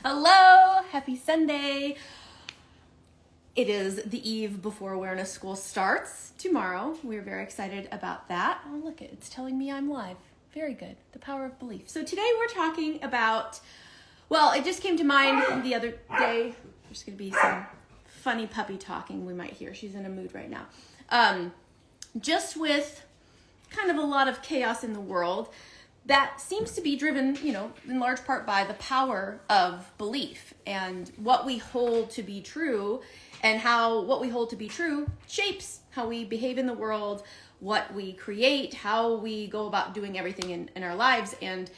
Hello, happy Sunday. It is the eve before awareness school starts tomorrow. We're very excited about that. Oh, look, it's telling me I'm live. Very good. The power of belief. So today we're talking about, well, it just came to mind the other day. There's going to be some funny puppy talking we might hear. She's in a mood right now. Just with kind of a lot of chaos in the world, that seems to be driven, in large part by the power of belief and what we hold to be true, and how what we hold to be true shapes how we behave in the world, what we create, how we go about doing everything in our lives. And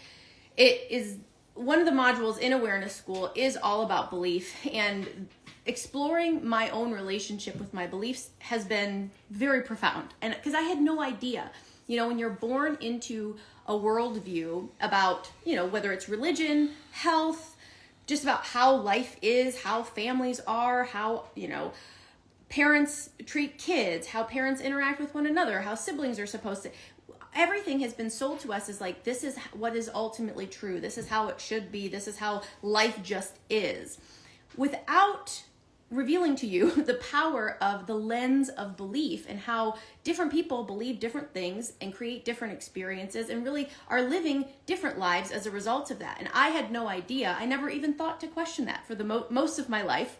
it is one of the modules in Awareness School is all about belief, and exploring my own relationship with my beliefs has been very profound. And because I had no idea, when you're born into a worldview about, whether it's religion, health, just about how life is, how families are, how, parents treat kids, how parents interact with one another, how siblings are supposed to, everything has been sold to us as like, this is what is ultimately true. This is how it should be. This is how life just is, without revealing to you the power of the lens of belief and how different people believe different things and create different experiences and really are living different lives as a result of that. And I had no idea. I never even thought to question that for the most of my life,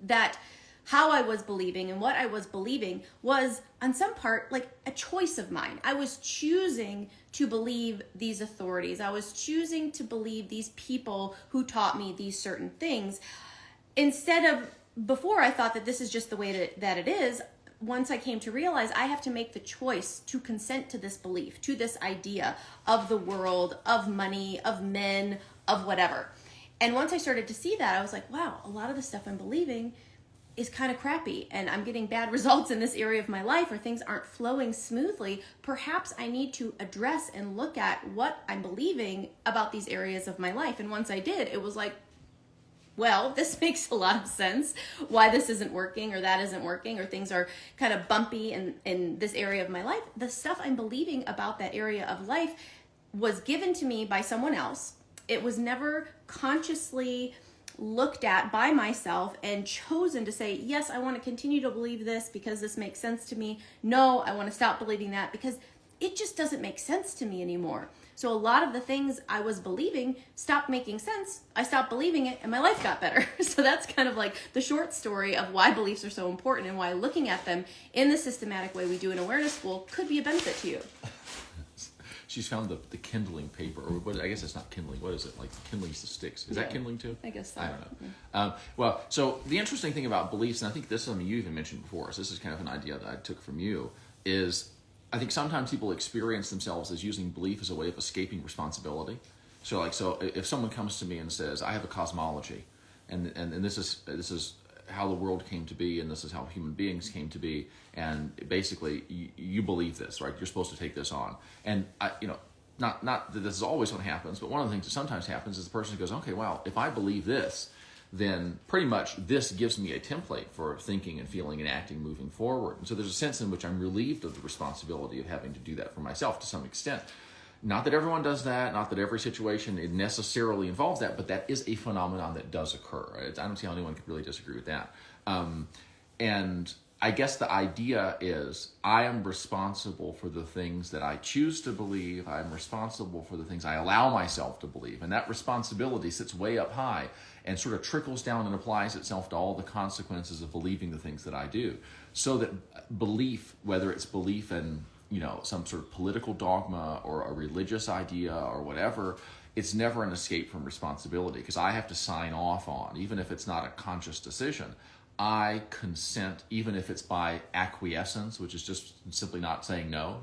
that how I was believing and what I was believing was on some part like a choice of mine. I was choosing to believe these authorities. I was choosing to believe these people who taught me these certain things. Instead of, before I thought that this is just the way that it is, once I came to realize I have to make the choice to consent to this belief, to this idea of the world, of money, of men, of whatever. And once I started to see that, I was like, wow, a lot of the stuff I'm believing is kind of crappy, and I'm getting bad results in this area of my life, or things aren't flowing smoothly. Perhaps I need to address and look at what I'm believing about these areas of my life. And once I did, it was like, well, this makes a lot of sense why this isn't working or that isn't working, or things are kind of bumpy in this area of my life. The stuff I'm believing about that area of life was given to me by someone else. It was never consciously looked at by myself and chosen to say, yes, I want to continue to believe this because this makes sense to me. No, I want to stop believing that because it just doesn't make sense to me anymore. So a lot of the things I was believing stopped making sense. I stopped believing it and my life got better. So that's kind of like the short story of why beliefs are so important and why looking at them in the systematic way we do in Awareness School could be a benefit to you. She's found the kindling paper, or what, I guess it's not kindling. What is it? Like kindling's the sticks. Is that kindling too? I guess so. I don't know. Well, so the interesting thing about beliefs, and I think this is something you even mentioned before, so this is kind of an idea that I took from you, is I think sometimes people experience themselves as using belief as a way of escaping responsibility. So if someone comes to me and says, I have a cosmology, and this is how the world came to be, and this is how human beings came to be, and basically you believe this, right? You're supposed to take this on. And not that this is always what happens, but one of the things that sometimes happens is the person goes, okay, well, if I believe this, then pretty much this gives me a template for thinking and feeling and acting moving forward. And so there's a sense in which I'm relieved of the responsibility of having to do that for myself to some extent. Not that everyone does that, not that every situation it necessarily involves that, but that is a phenomenon that does occur. Right? I don't see how anyone could really disagree with that. And I guess the idea is I am responsible for the things that I choose to believe. I'm responsible for the things I allow myself to believe. And that responsibility sits way up high and sort of trickles down and applies itself to all the consequences of believing the things that I do. So that belief, whether it's belief in some sort of political dogma or a religious idea or whatever, it's never an escape from responsibility because I have to sign off on, even if it's not a conscious decision. I consent, even if it's by acquiescence, which is just simply not saying no.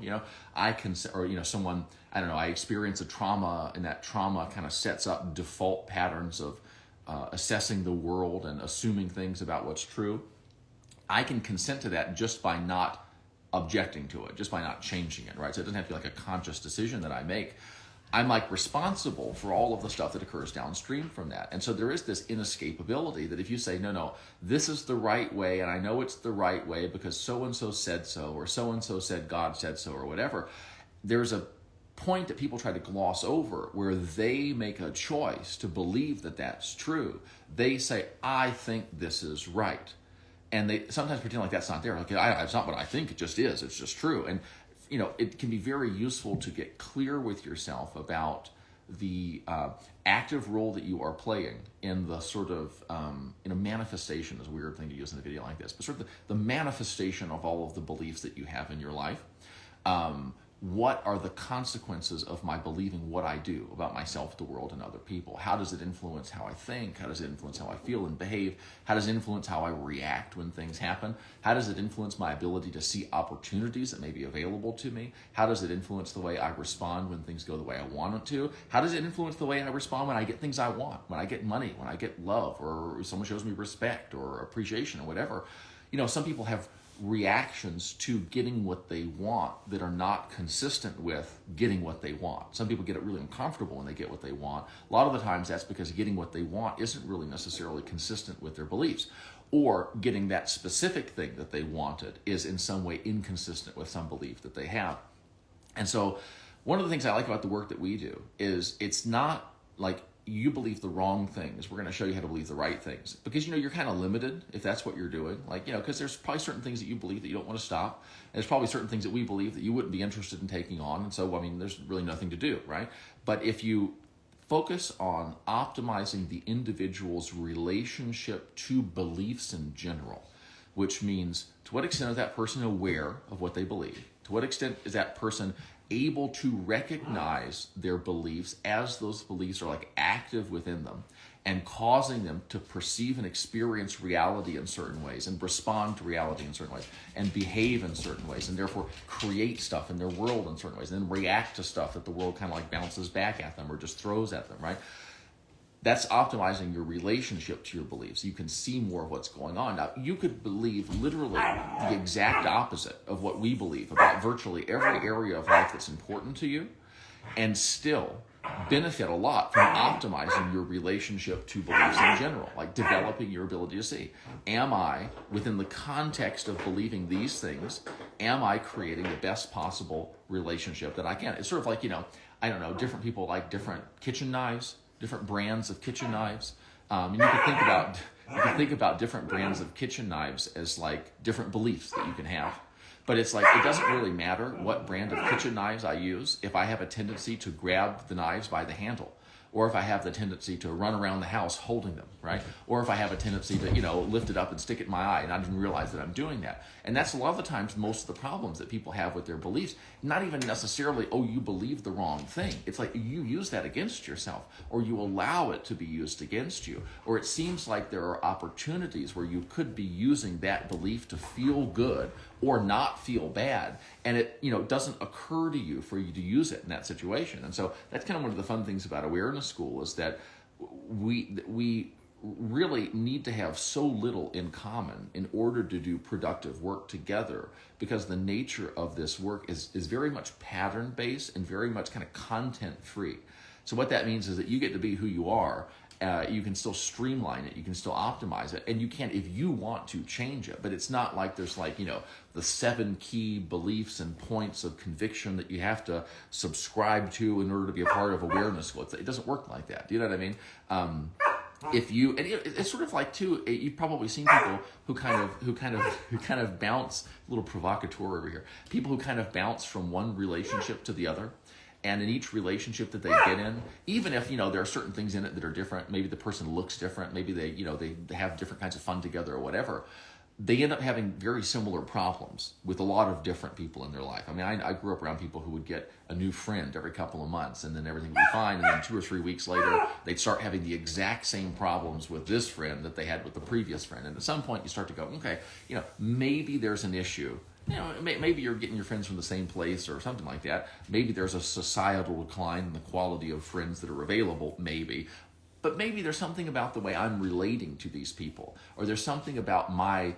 I consent, or someone, I don't know, I experience a trauma, and that trauma kind of sets up default patterns of assessing the world and assuming things about what's true. I can consent to that just by not objecting to it, just by not changing it, right? So it doesn't have to be like a conscious decision that I make. I'm like responsible for all of the stuff that occurs downstream from that. And so there is this inescapability that if you say, no, this is the right way, and I know it's the right way because so-and-so said so, or so-and-so said God said so, or whatever, there's a point that people try to gloss over, where they make a choice to believe that that's true. They say, I think this is right. And they sometimes pretend like that's not there. Like, it's not what I think, it just is. It's just true. And, it can be very useful to get clear with yourself about the active role that you are playing in the sort of, manifestation is a weird thing to use in a video like this, but sort of the manifestation of all of the beliefs that you have in your life. What are the consequences of my believing what I do about myself, the world, and other people? How does it influence how I think? How does it influence how I feel and behave? How does it influence how I react when things happen? How does it influence my ability to see opportunities that may be available to me? How does it influence the way I respond when things go the way I want it to? How does it influence the way I respond when I get things I want, when I get money, when I get love, or someone shows me respect or appreciation or whatever? Some people have reactions to getting what they want that are not consistent with getting what they want. Some people get it really uncomfortable when they get what they want. A lot of the times that's because getting what they want isn't really necessarily consistent with their beliefs, or getting that specific thing that they wanted is in some way inconsistent with some belief that they have. And so one of the things I like about the work that we do is it's not like you believe the wrong things. We're going to show you how to believe the right things, because you're kind of limited if that's what you're doing. Because there's probably certain things that you believe that you don't want to stop, and there's probably certain things that we believe that you wouldn't be interested in taking on. And so, there's really nothing to do, right? But if you focus on optimizing the individual's relationship to beliefs in general, which means to what extent is that person aware of what they believe? To what extent is that person able to recognize their beliefs as those beliefs are active within them and causing them to perceive and experience reality in certain ways and respond to reality in certain ways and behave in certain ways and therefore create stuff in their world in certain ways and then react to stuff that the world kind of bounces back at them or just throws at them, right? That's optimizing your relationship to your beliefs. You can see more of what's going on. Now, you could believe literally the exact opposite of what we believe about virtually every area of life that's important to you, and still benefit a lot from optimizing your relationship to beliefs in general, like developing your ability to see. Am I, within the context of believing these things, am I creating the best possible relationship that I can? It's sort of like, different people like different kitchen knives, different brands of kitchen knives. And you can think about different brands of kitchen knives as different beliefs that you can have. But it's it doesn't really matter what brand of kitchen knives I use if I have a tendency to grab the knives by the handle, or if I have the tendency to run around the house holding them, right? Or if I have a tendency to, lift it up and stick it in my eye and I didn't realize that I'm doing that. And that's a lot of the times most of the problems that people have with their beliefs, not even necessarily, you believe the wrong thing. It's you use that against yourself, or you allow it to be used against you, or it seems like there are opportunities where you could be using that belief to feel good or not feel bad, and it doesn't occur to you for you to use it in that situation. And so that's kind of one of the fun things about Awareness School, is that we really need to have so little in common in order to do productive work together, because the nature of this work is very much pattern based and very much kind of content free. So what that means is that you get to be who you are. You can still streamline it, you can still optimize it, and you can, if you want to, change it. But it's not like there's the 7 key beliefs and points of conviction that you have to subscribe to in order to be a part of Awareness School. It doesn't work like that. Do you know what I mean? It's sort of like too, you've probably seen people who kind of bounce, a little provocateur over here, people who kind of bounce from one relationship to the other. And in each relationship that they get in, even if, there are certain things in it that are different, maybe the person looks different, maybe they have different kinds of fun together or whatever, they end up having very similar problems with a lot of different people in their life. I grew up around people who would get a new friend every couple of months, and then everything would be fine, and then 2 or 3 weeks later, they'd start having the exact same problems with this friend that they had with the previous friend. And at some point, you start to go, okay, maybe there's an issue. Maybe you're getting your friends from the same place or something like that. Maybe there's a societal decline in the quality of friends that are available, maybe. But maybe there's something about the way I'm relating to these people, or there's something about my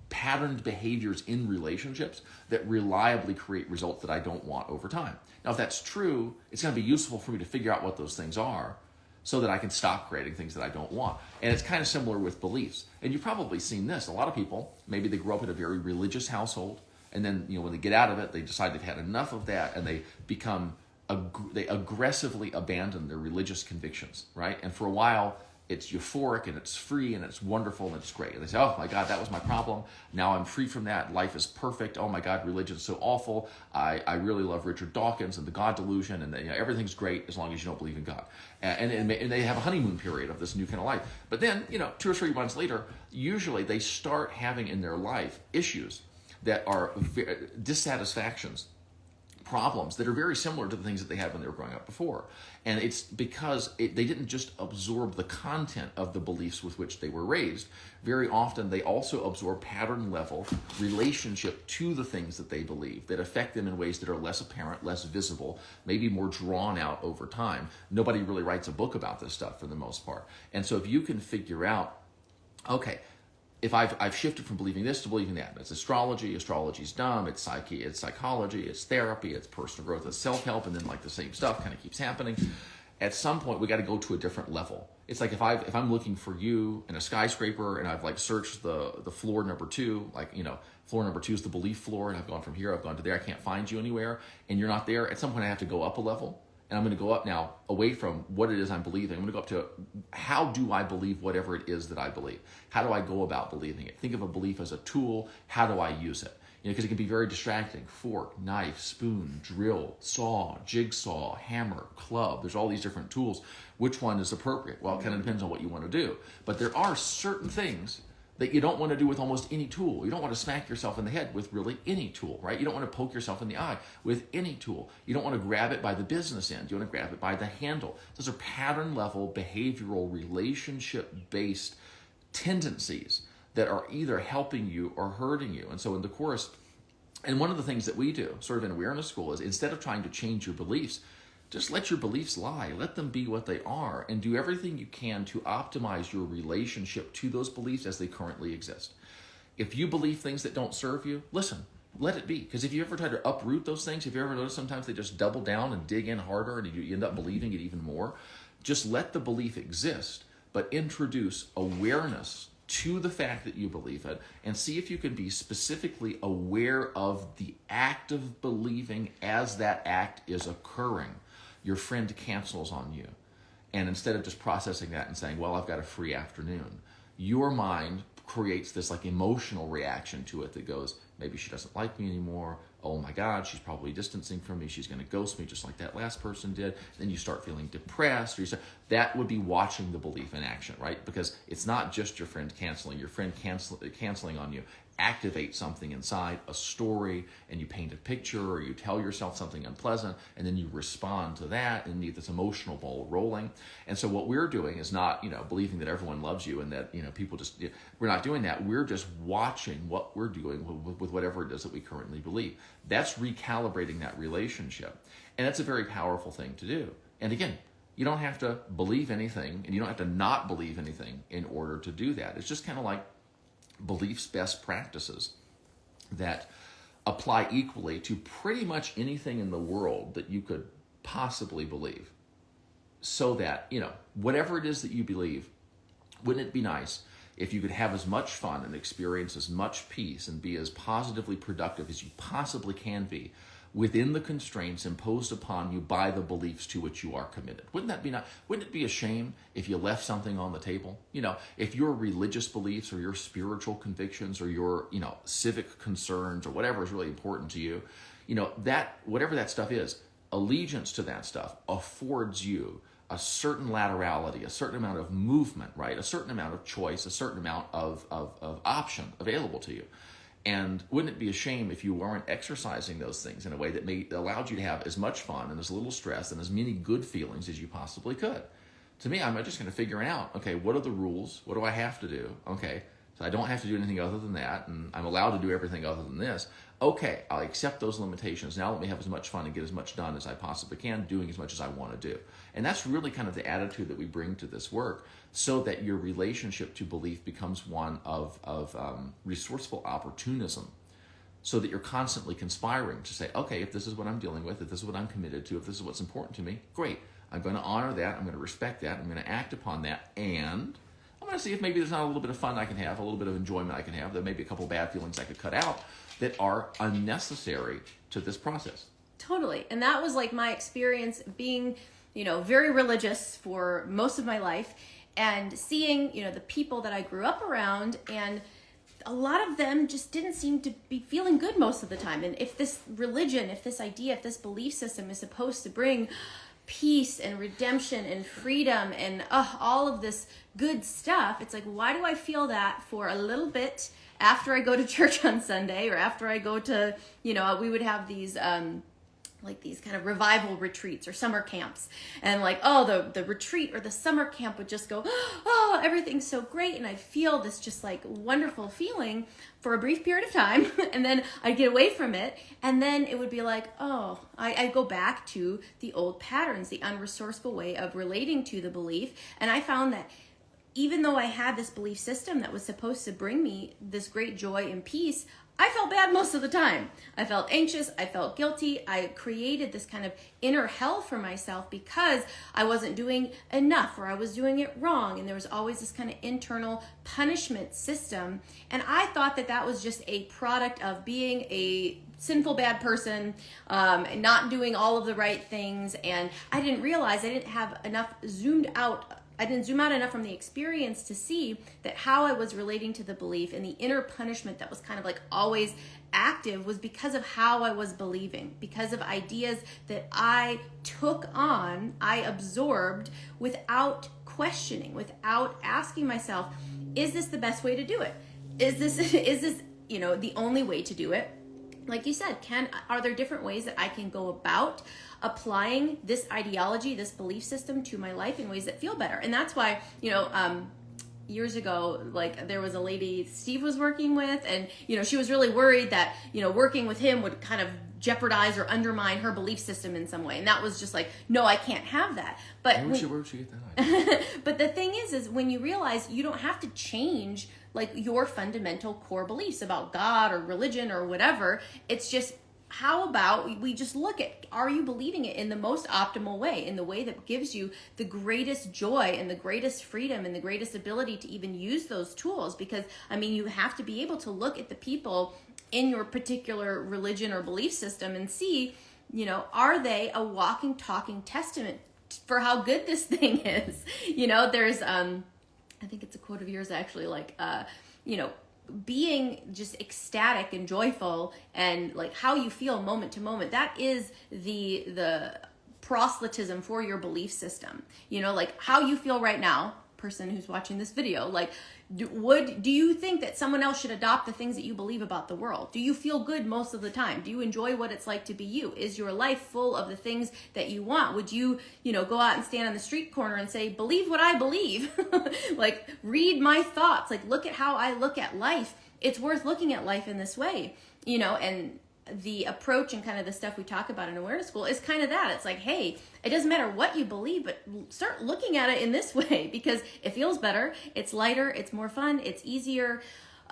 patterned behaviors in relationships that reliably create results that I don't want over time. Now, if that's true, it's going to be useful for me to figure out what those things are, so that I can stop creating things that I don't want. And it's kind of similar with beliefs. And you've probably seen this. A lot of people, maybe they grew up in a very religious household, and then when they get out of it, they decide they've had enough of that, and they become they aggressively abandon their religious convictions, right? And for a while, it's euphoric and it's free and it's wonderful and it's great. And they say, oh my God, that was my problem. Now I'm free from that. Life is perfect. Oh my God, religion is so awful. I really love Richard Dawkins and the God delusion, and everything's great as long as you don't believe in God. And they have a honeymoon period of this new kind of life. But then, 2 or 3 months later, usually they start having in their life issues that are dissatisfactions, problems that are very similar to the things that they had when they were growing up before. And it's because they didn't just absorb the content of the beliefs with which they were raised. Very often they also absorb pattern level relationship to the things that they believe that affect them in ways that are less apparent, less visible, maybe more drawn out over time. Nobody really writes a book about this stuff for the most part. And so if you can figure out, okay, if I've shifted from believing this to believing that, it's astrology, astrology's dumb, it's psychology, it's therapy, it's personal growth, it's self-help, and then like the same stuff kind of keeps happening. At some point, we got to go to a different level. It's like if I'm looking for you in a skyscraper and I've like searched the floor number 2, floor number 2 is the belief floor, and I've gone from here, I've gone to there, I can't find you anywhere, and you're not there. At some point, I have to go up a level. And I'm going to go up now away from what it is I'm believing. I'm going to go up to how do I believe whatever it is that I believe? How do I go about believing it? Think of a belief as a tool. How do I use it? Because it can be very distracting. Fork, knife, spoon, drill, saw, jigsaw, hammer, club. There's all these different tools. Which one is appropriate? Well, it kind of depends on what you want to do. But there are certain things that you don't want to do with almost any tool. You don't want to smack yourself in the head with really any tool, right? You don't want to poke yourself in the eye with any tool. You don't want to grab it by the business end. You want to grab it by the handle. Those are pattern level, behavioral, relationship-based tendencies that are either helping you or hurting you. And so in the course, and one of the things that we do sort of in awareness school is instead of trying to change your beliefs, just let your beliefs lie. Let them be what they are and do everything you can to optimize your relationship to those beliefs as they currently exist. If you believe things that don't serve you, listen, let it be. Because if you ever try to uproot those things, if you ever notice sometimes they just double down and dig in harder and you end up believing it even more, just let the belief exist, but introduce awareness to the fact that you believe it and see if you can be specifically aware of the act of believing as that act is occurring. Your friend cancels on you. And instead of just processing that and saying, well, I've got a free afternoon, your mind creates this like emotional reaction to it that goes, maybe she doesn't like me anymore. Oh my God, she's probably distancing from me. She's going to ghost me just like that last person did. Then you start feeling depressed. That would be watching the belief in action, right? Because it's not just your friend canceling. Your friend canceling on you activate something inside, a story, and you paint a picture or you tell yourself something unpleasant, and then you respond to that and you get this emotional ball rolling. And so what we're doing is not, believing that everyone loves you and that, people just, we're not doing that. We're just watching what we're doing with whatever it is that we currently believe. That's recalibrating that relationship. And that's a very powerful thing to do. And again, you don't have to believe anything and you don't have to not believe anything in order to do that. It's just kind of like beliefs best practices that apply equally to pretty much anything in the world that you could possibly believe. So that, whatever it is that you believe, wouldn't it be nice if you could have as much fun and experience as much peace and be as positively productive as you possibly can be within the constraints imposed upon you by the beliefs to which you are committed? Wouldn't that be not? Wouldn't it be a shame if you left something on the table? If your religious beliefs or your spiritual convictions or your, civic concerns or whatever is really important to you, that whatever that stuff is, allegiance to that stuff affords you a certain laterality, a certain amount of movement, right? A certain amount of choice, a certain amount of option available to you. And wouldn't it be a shame if you weren't exercising those things in a way that allowed you to have as much fun and as little stress and as many good feelings as you possibly could? To me, I'm just going to figure out, okay, what are the rules? What do I have to do? Okay, so I don't have to do anything other than that, and I'm allowed to do everything other than this. Okay, I'll accept those limitations. Now let me have as much fun and get as much done as I possibly can, doing as much as I want to do. And that's really kind of the attitude that we bring to this work, so that your relationship to belief becomes one of resourceful opportunism, so that you're constantly conspiring to say, okay, if this is what I'm dealing with, if this is what I'm committed to, if this is what's important to me, great. I'm going to honor that. I'm going to respect that. I'm going to act upon that. And I'm going to see if maybe there's not a little bit of fun I can have, a little bit of enjoyment I can have. There may be a couple bad feelings I could cut out that are unnecessary to this process. Totally. And that was like my experience being, very religious for most of my life, and seeing, the people that I grew up around, and a lot of them just didn't seem to be feeling good most of the time. And if this religion, if this idea, if this belief system is supposed to bring peace and redemption and freedom and all of this good stuff, it's like, why do I feel that for a little bit after I go to church on Sunday, or after I go to, we would have these like these kind of revival retreats or summer camps, and like, the retreat or the summer camp would just go, everything's so great, and I'd feel this just like wonderful feeling for a brief period of time, and then I'd get away from it, and then it would be like, I go back to the old patterns, the unresourceful way of relating to the belief. And I found that even though I had this belief system that was supposed to bring me this great joy and peace, I felt bad most of the time. I felt anxious. I felt guilty. I created this kind of inner hell for myself because I wasn't doing enough, or I was doing it wrong. And there was always this kind of internal punishment system. And I thought that that was just a product of being a sinful, bad person, and not doing all of the right things. And I didn't realize I didn't have enough I didn't zoom out enough from the experience to see that how I was relating to the belief and the inner punishment that was kind of like always active was because of how I was believing, because of ideas that I took on, I absorbed without questioning, without asking myself, is this the best way to do it? Is this the only way to do it? Like you said, are there different ways that I can go about applying this ideology, this belief system to my life in ways that feel better? And that's why, years ago, like there was a lady Steve was working with, and, she was really worried that, working with him would kind of jeopardize or undermine her belief system in some way. And that was just like, no, I can't have that. But where would she get that idea? But the thing is when you realize you don't have to change like your fundamental core beliefs about God or religion or whatever, it's just, how about we just look at, are you believing it in the most optimal way, in the way that gives you the greatest joy and the greatest freedom and the greatest ability to even use those tools? Because, you have to be able to look at the people in your particular religion or belief system and see, are they a walking, talking testament for how good this thing is? There's, I think it's a quote of yours actually, like, being just ecstatic and joyful and like how you feel moment to moment, that is the proselytism for your belief system. Like how you feel right now, person who's watching this video, like, do you think that someone else should adopt the things that you believe about the world? Do you feel good most of the time? Do you enjoy what it's like to be you? Is your life full of the things that you want? Would you, go out and stand on the street corner and say, believe what I believe? Like, read my thoughts. Like, look at how I look at life. It's worth looking at life in this way, and the approach and kind of the stuff we talk about in Awareness School is kind of that. It's like, hey, it doesn't matter what you believe, but start looking at it in this way because it feels better, it's lighter, it's more fun, it's easier,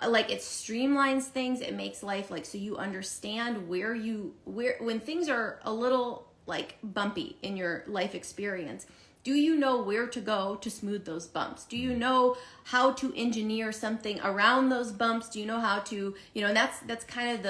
like it streamlines things, it makes life like, so you understand where when things are a little like bumpy in your life experience, do you know where to go to smooth those bumps? Do you know how to engineer something around those bumps? Do you know how to, and that's kind of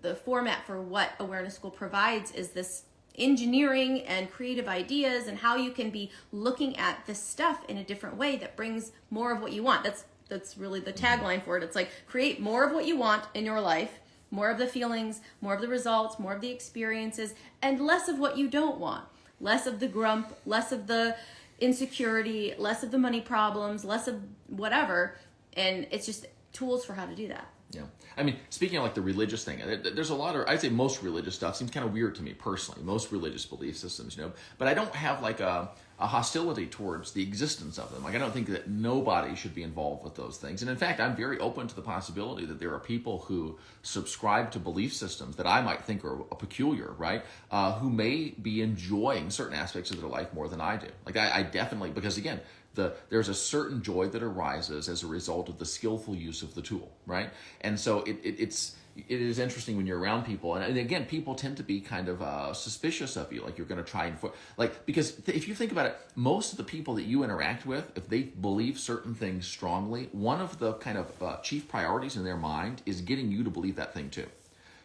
the format for what Awareness School provides, is this engineering and creative ideas and how you can be looking at this stuff in a different way that brings more of what you want. That's really the tagline for it. It's like, create more of what you want in your life, more of the feelings, more of the results, more of the experiences, and less of what you don't want. Less of the grump, less of the insecurity, less of the money problems, less of whatever. And it's just tools for how to do that. Yeah. Speaking of like the religious thing, there's a lot of, I'd say most religious stuff seems kind of weird to me personally, most religious belief systems, but I don't have like a hostility towards the existence of them. Like, I don't think that nobody should be involved with those things. And in fact, I'm very open to the possibility that there are people who subscribe to belief systems that I might think are peculiar, right? Who may be enjoying certain aspects of their life more than I do. Like, I definitely, because again, there's a certain joy that arises as a result of the skillful use of the tool, right? And so it is interesting when you're around people, and again, people tend to be kind of suspicious of you, like you're going to try and because if you think about it, most of the people that you interact with, if they believe certain things strongly, one of the kind of chief priorities in their mind is getting you to believe that thing too.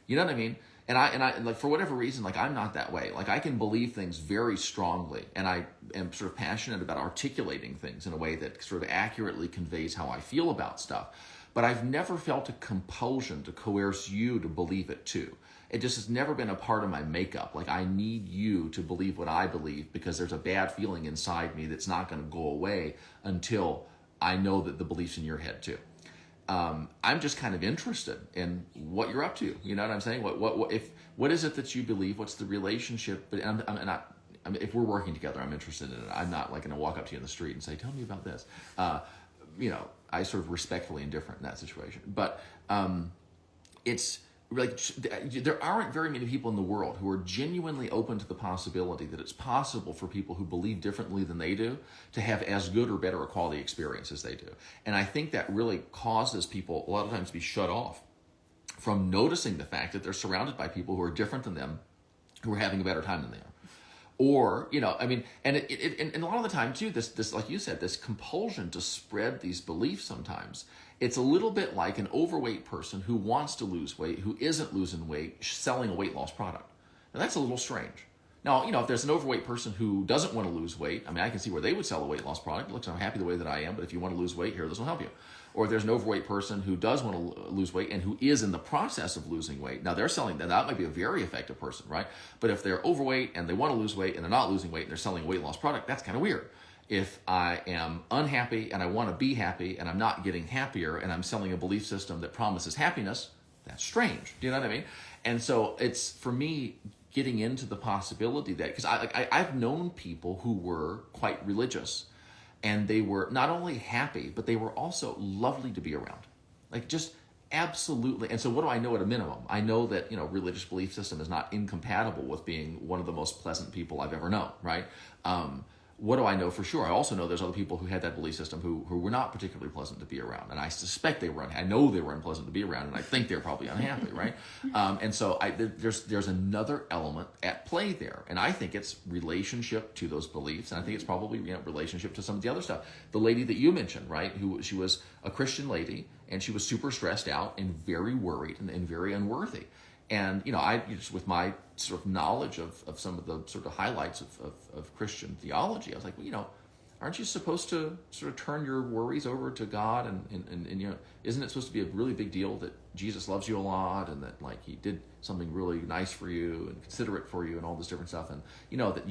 You know what I mean? And like, for whatever reason, like, I'm not that way. Like, I can believe things very strongly, and I am sort of passionate about articulating things in a way that sort of accurately conveys how I feel about stuff. But I've never felt a compulsion to coerce you to believe it too. It just has never been a part of my makeup. Like, I need you to believe what I believe because there's a bad feeling inside me that's not going to go away until I know that the belief's in your head too. I'm just kind of interested in what you're up to. You know what I'm saying? What is it that you believe? What's the relationship? But if we're working together, I'm interested in it. I'm not like going to walk up to you in the street and say, "Tell me about this." I sort of respectfully indifferent in that situation. But it's like there aren't very many people in the world who are genuinely open to the possibility that it's possible for people who believe differently than they do to have as good or better a quality experience as they do. And I think that really causes people a lot of times to be shut off from noticing the fact that they're surrounded by people who are different than them, who are having a better time than they are. Or, and a lot of the time too, this, like you said, this compulsion to spread these beliefs sometimes, it's a little bit like an overweight person who wants to lose weight, who isn't losing weight, selling a weight loss product. Now that's a little strange. Now, if there's an overweight person who doesn't want to lose weight, I can see where they would sell a weight loss product. Look, I'm happy the way that I am, but if you want to lose weight, here, this will help you. Or if there's an overweight person who does want to lose weight and who is in the process of losing weight. Now, they're selling that might be a very effective person, right? But if they're overweight and they want to lose weight and they're not losing weight and they're selling a weight loss product, that's kind of weird. If I am unhappy and I want to be happy and I'm not getting happier and I'm selling a belief system that promises happiness, that's strange. Do you know what I mean? And so it's, for me, getting into the possibility that, because I've known people who were quite religious, and they were not only happy, but they were also lovely to be around. Like, just absolutely. And so what do I know at a minimum? I know that, religious belief system is not incompatible with being one of the most pleasant people I've ever known, right? What do I know for sure? I also know there's other people who had that belief system who were not particularly pleasant to be around. And I suspect they were, I know they were unpleasant to be around, and I think they're probably unhappy, right? And so there's another element at play there. And I think it's relationship to those beliefs. And I think it's probably, relationship to some of the other stuff. The lady that you mentioned, right? She was a Christian lady, and she was super stressed out and very worried and very unworthy. And, I just, with my sort of knowledge of some of the sort of highlights of Christian theology, I was like, well, aren't you supposed to sort of turn your worries over to God? And isn't it supposed to be a really big deal that Jesus loves you a lot and that, like, he did something really nice for you and considerate for you and all this different stuff, and that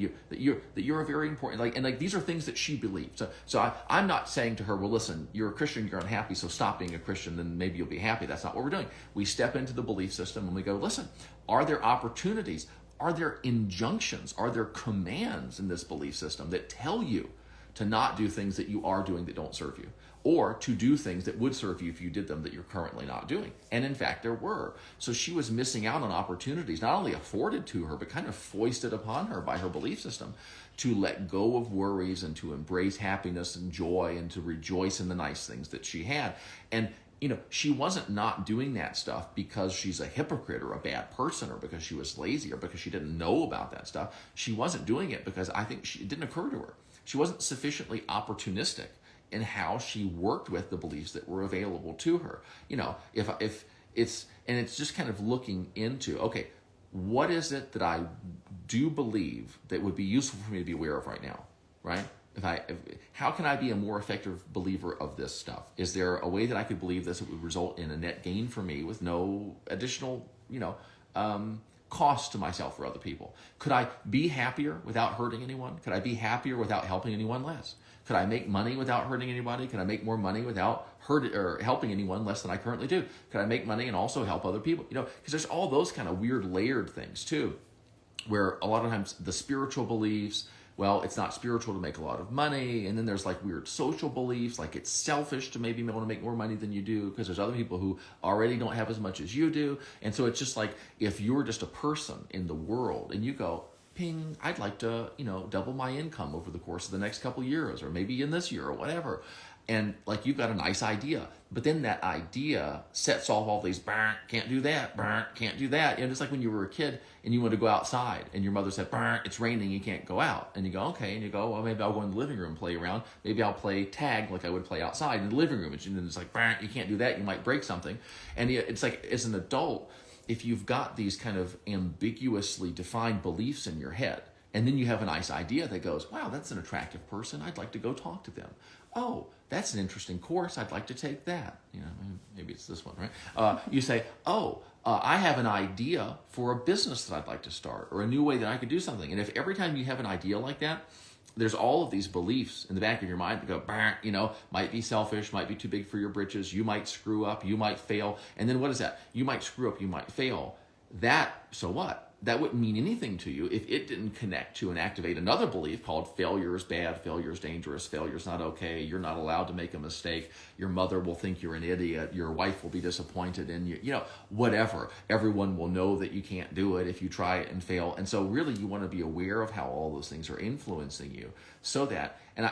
you're a very important, like these are things that she believed. So I'm not saying to her, well, listen, you're a Christian, you're unhappy, so stop being a Christian, then maybe you'll be happy. That's not what we're doing. We step into the belief system and we go, listen, are there opportunities? Are there injunctions? Are there commands in this belief system that tell you to not do things that you are doing that don't serve you, or to do things that would serve you if you did them that you're currently not doing? And in fact, there were. So she was missing out on opportunities, not only afforded to her, but kind of foisted upon her by her belief system, to let go of worries and to embrace happiness and joy and to rejoice in the nice things that she had. And she wasn't not doing that stuff because she's a hypocrite or a bad person or because she was lazy or because she didn't know about that stuff. She wasn't doing it because I think it didn't occur to her. She wasn't sufficiently opportunistic in how she worked with the beliefs that were available to her. If it's just kind of looking into, okay, what is it that I do believe that would be useful for me to be aware of right now, right? How can I be a more effective believer of this stuff? Is there a way that I could believe this that would result in a net gain for me with no additional, cost to myself or other people? Could I be happier without hurting anyone? Could I be happier without helping anyone less? Could I make money without hurting anybody? Could I make more money without helping anyone less than I currently do? Could I make money and also help other people? Because there's all those kind of weird layered things too, where a lot of times the spiritual beliefs, well, it's not spiritual to make a lot of money. And then there's like weird social beliefs, like it's selfish to maybe want to make more money than you do because there's other people who already don't have as much as you do. And so it's just like, if you're just a person in the world and you go, ping, I'd like to, double my income over the course of the next couple years, or maybe in this year or whatever. And like, you've got a nice idea, but then that idea sets off all these, can't do that, can't do that. It's like when you were a kid and you wanted to go outside and your mother said, it's raining, you can't go out. And you go, okay. And you go, well, maybe I'll go in the living room and play around. Maybe I'll play tag like I would play outside in the living room. And then it's like, you can't do that. You might break something. And it's like, as an adult, if you've got these kind of ambiguously defined beliefs in your head, and then you have a nice idea that goes, wow, that's an attractive person, I'd like to go talk to them. Oh, that's an interesting course, I'd like to take that. Maybe it's this one, right? You say, I have an idea for a business that I'd like to start, or a new way that I could do something. And if every time you have an idea like that, there's all of these beliefs in the back of your mind that go, might be selfish, might be too big for your britches, you might screw up, you might fail. And then what is that? You might screw up, you might fail. So what? That wouldn't mean anything to you if it didn't connect to and activate another belief called failure is bad, failure is dangerous, failure is not okay, you're not allowed to make a mistake, your mother will think you're an idiot, your wife will be disappointed in you, whatever. Everyone will know that you can't do it if you try it and fail. And so really you want to be aware of how all those things are influencing you so that, and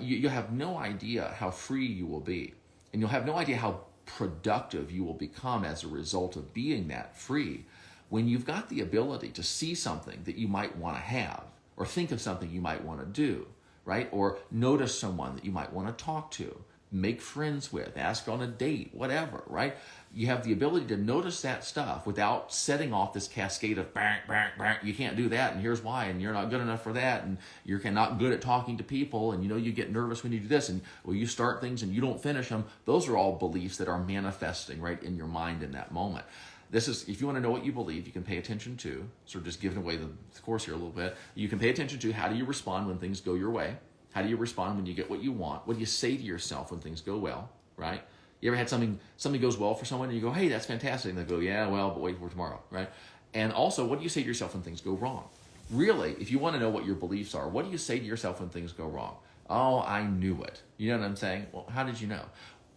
you'll have no idea how free you will be. And you'll have no idea how productive you will become as a result of being that free. When you've got the ability to see something that you might want to have, or think of something you might want to do, right? Or notice someone that you might want to talk to, make friends with, ask on a date, whatever, right? You have the ability to notice that stuff without setting off this cascade of bang, bang, bang, you can't do that, and here's why, and you're not good enough for that, and you're not good at talking to people, and you get nervous when you do this, and you start things and you don't finish them. Those are all beliefs that are manifesting right in your mind in that moment. This is, if you want to know what you believe, you can pay attention to, sort of just giving away the course here a little bit, you can pay attention to how do you respond when things go your way? How do you respond when you get what you want? What do you say to yourself when things go well, right? You ever had something goes well for someone and you go, hey, that's fantastic. And they go, yeah, well, but wait for tomorrow, right? And also, what do you say to yourself when things go wrong? Really, if you want to know what your beliefs are, what do you say to yourself when things go wrong? Oh, I knew it. You know what I'm saying? Well, how did you know?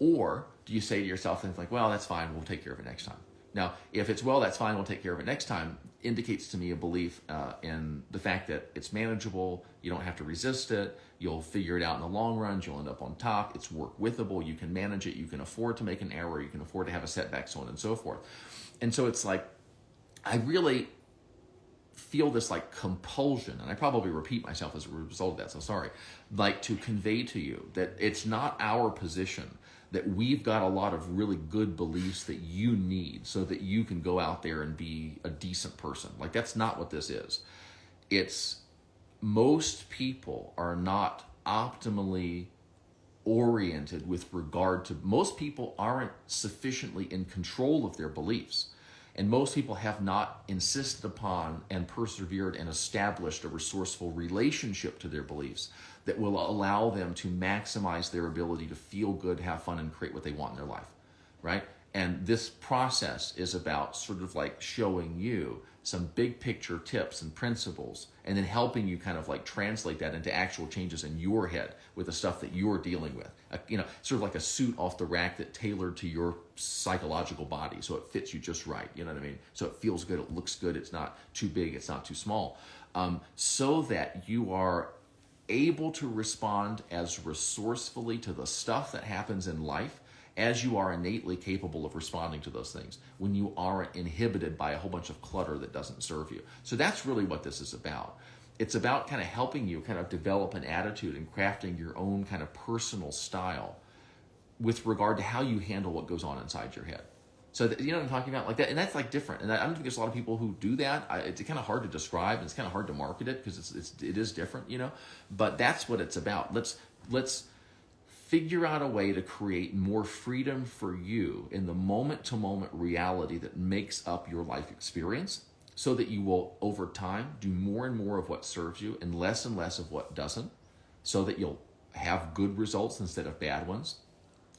Or do you say to yourself things like, well, that's fine, we'll take care of it next time? Now, if it's, well, that's fine, we'll take care of it next time, indicates to me a belief in the fact that it's manageable, you don't have to resist it, you'll figure it out in the long run, you'll end up on top, it's work withable, you can manage it, you can afford to make an error, you can afford to have a setback, so on and so forth. And so it's like, I really feel this like compulsion, and I probably repeat myself as a result of that, so sorry, like to convey to you that it's not our position that we've got a lot of really good beliefs that you need so that you can go out there and be a decent person. Like, that's not what this is. It's most people are not optimally oriented with regard to, most people aren't sufficiently in control of their beliefs. And most people have not insisted upon and persevered and established a resourceful relationship to their beliefs that will allow them to maximize their ability to feel good, have fun, and create what they want in their life, right? And this process is about sort of like showing you some big picture tips and principles, and then helping you kind of like translate that into actual changes in your head with the stuff that you're dealing with. Sort of like a suit off the rack that tailored to your psychological body, so it fits you just right. You know what I mean? So it feels good, it looks good, it's not too big, it's not too small, so that you are able to respond as resourcefully to the stuff that happens in life as you are innately capable of responding to those things when you aren't inhibited by a whole bunch of clutter that doesn't serve you. So that's really what this is about. It's about kind of helping you kind of develop an attitude and crafting your own kind of personal style with regard to how you handle what goes on inside your head. So you know what I'm talking about? Like that, and that's like different. And I don't think there's a lot of people who do that. It's kind of hard to describe, and it's kind of hard to market it because it is different, you know. But that's what it's about. Let's figure out a way to create more freedom for you in the moment-to-moment reality that makes up your life experience, so that you will, over time, do more and more of what serves you and less of what doesn't, so that you'll have good results instead of bad ones,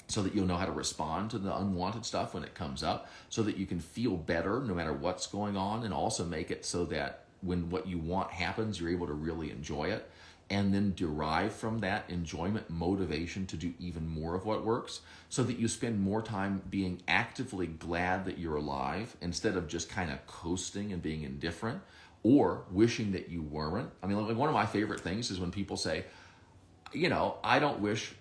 so that you'll know how to respond to the unwanted stuff when it comes up, so that you can feel better no matter what's going on, and also make it so that when what you want happens, you're able to really enjoy it, and then derive from that enjoyment motivation to do even more of what works, so that you spend more time being actively glad that you're alive instead of just kind of coasting and being indifferent or wishing that you weren't. I mean, like, one of my favorite things is when people say, I don't wish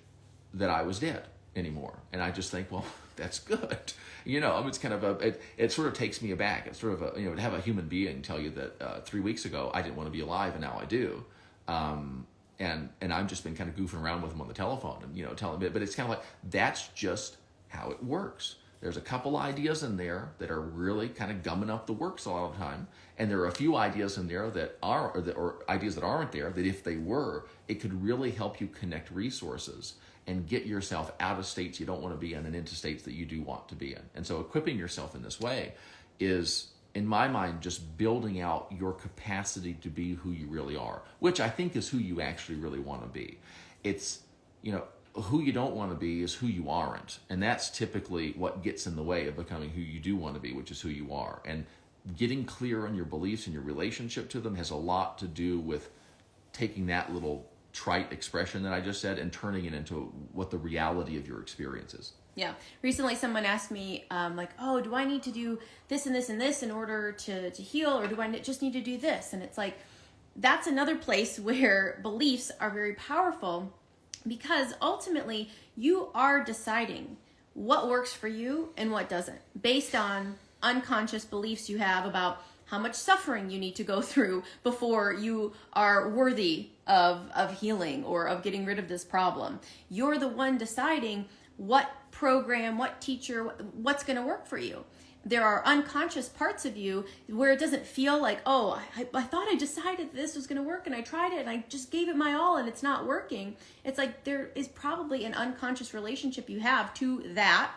that I was dead anymore. And I just think, well, that's good. It's kind of it sort of takes me aback. It's sort of to have a human being tell you that 3 weeks ago I didn't want to be alive and now I do. And I've just been kind of goofing around with him on the telephone and telling him, but it's kind of like, that's just how it works. There's a couple ideas in there that are really kind of gumming up the works a lot of the time, and there are a few ideas in there that are, or ideas that aren't there, that if they were, it could really help you connect resources and get yourself out of states you don't want to be in and into states that you do want to be in. And so equipping yourself in this way is, in my mind, just building out your capacity to be who you really are, which I think is who you actually really want to be. It's, who you don't want to be is who you aren't. And that's typically what gets in the way of becoming who you do want to be, which is who you are. And getting clear on your beliefs and your relationship to them has a lot to do with taking that little trite expression that I just said and turning it into what the reality of your experience is. Yeah. Recently someone asked me, oh, do I need to do this and this and this in order to heal, or do I just need to do this? And it's like, that's another place where beliefs are very powerful, because ultimately you are deciding what works for you and what doesn't, based on unconscious beliefs you have about how much suffering you need to go through before you are worthy of healing or of getting rid of this problem. You're the one deciding what program, what teacher, what's going to work for you. There are unconscious parts of you where it doesn't feel like, oh, I thought I decided this was going to work and I tried it and I just gave it my all and it's not working. It's like there is probably an unconscious relationship you have to that,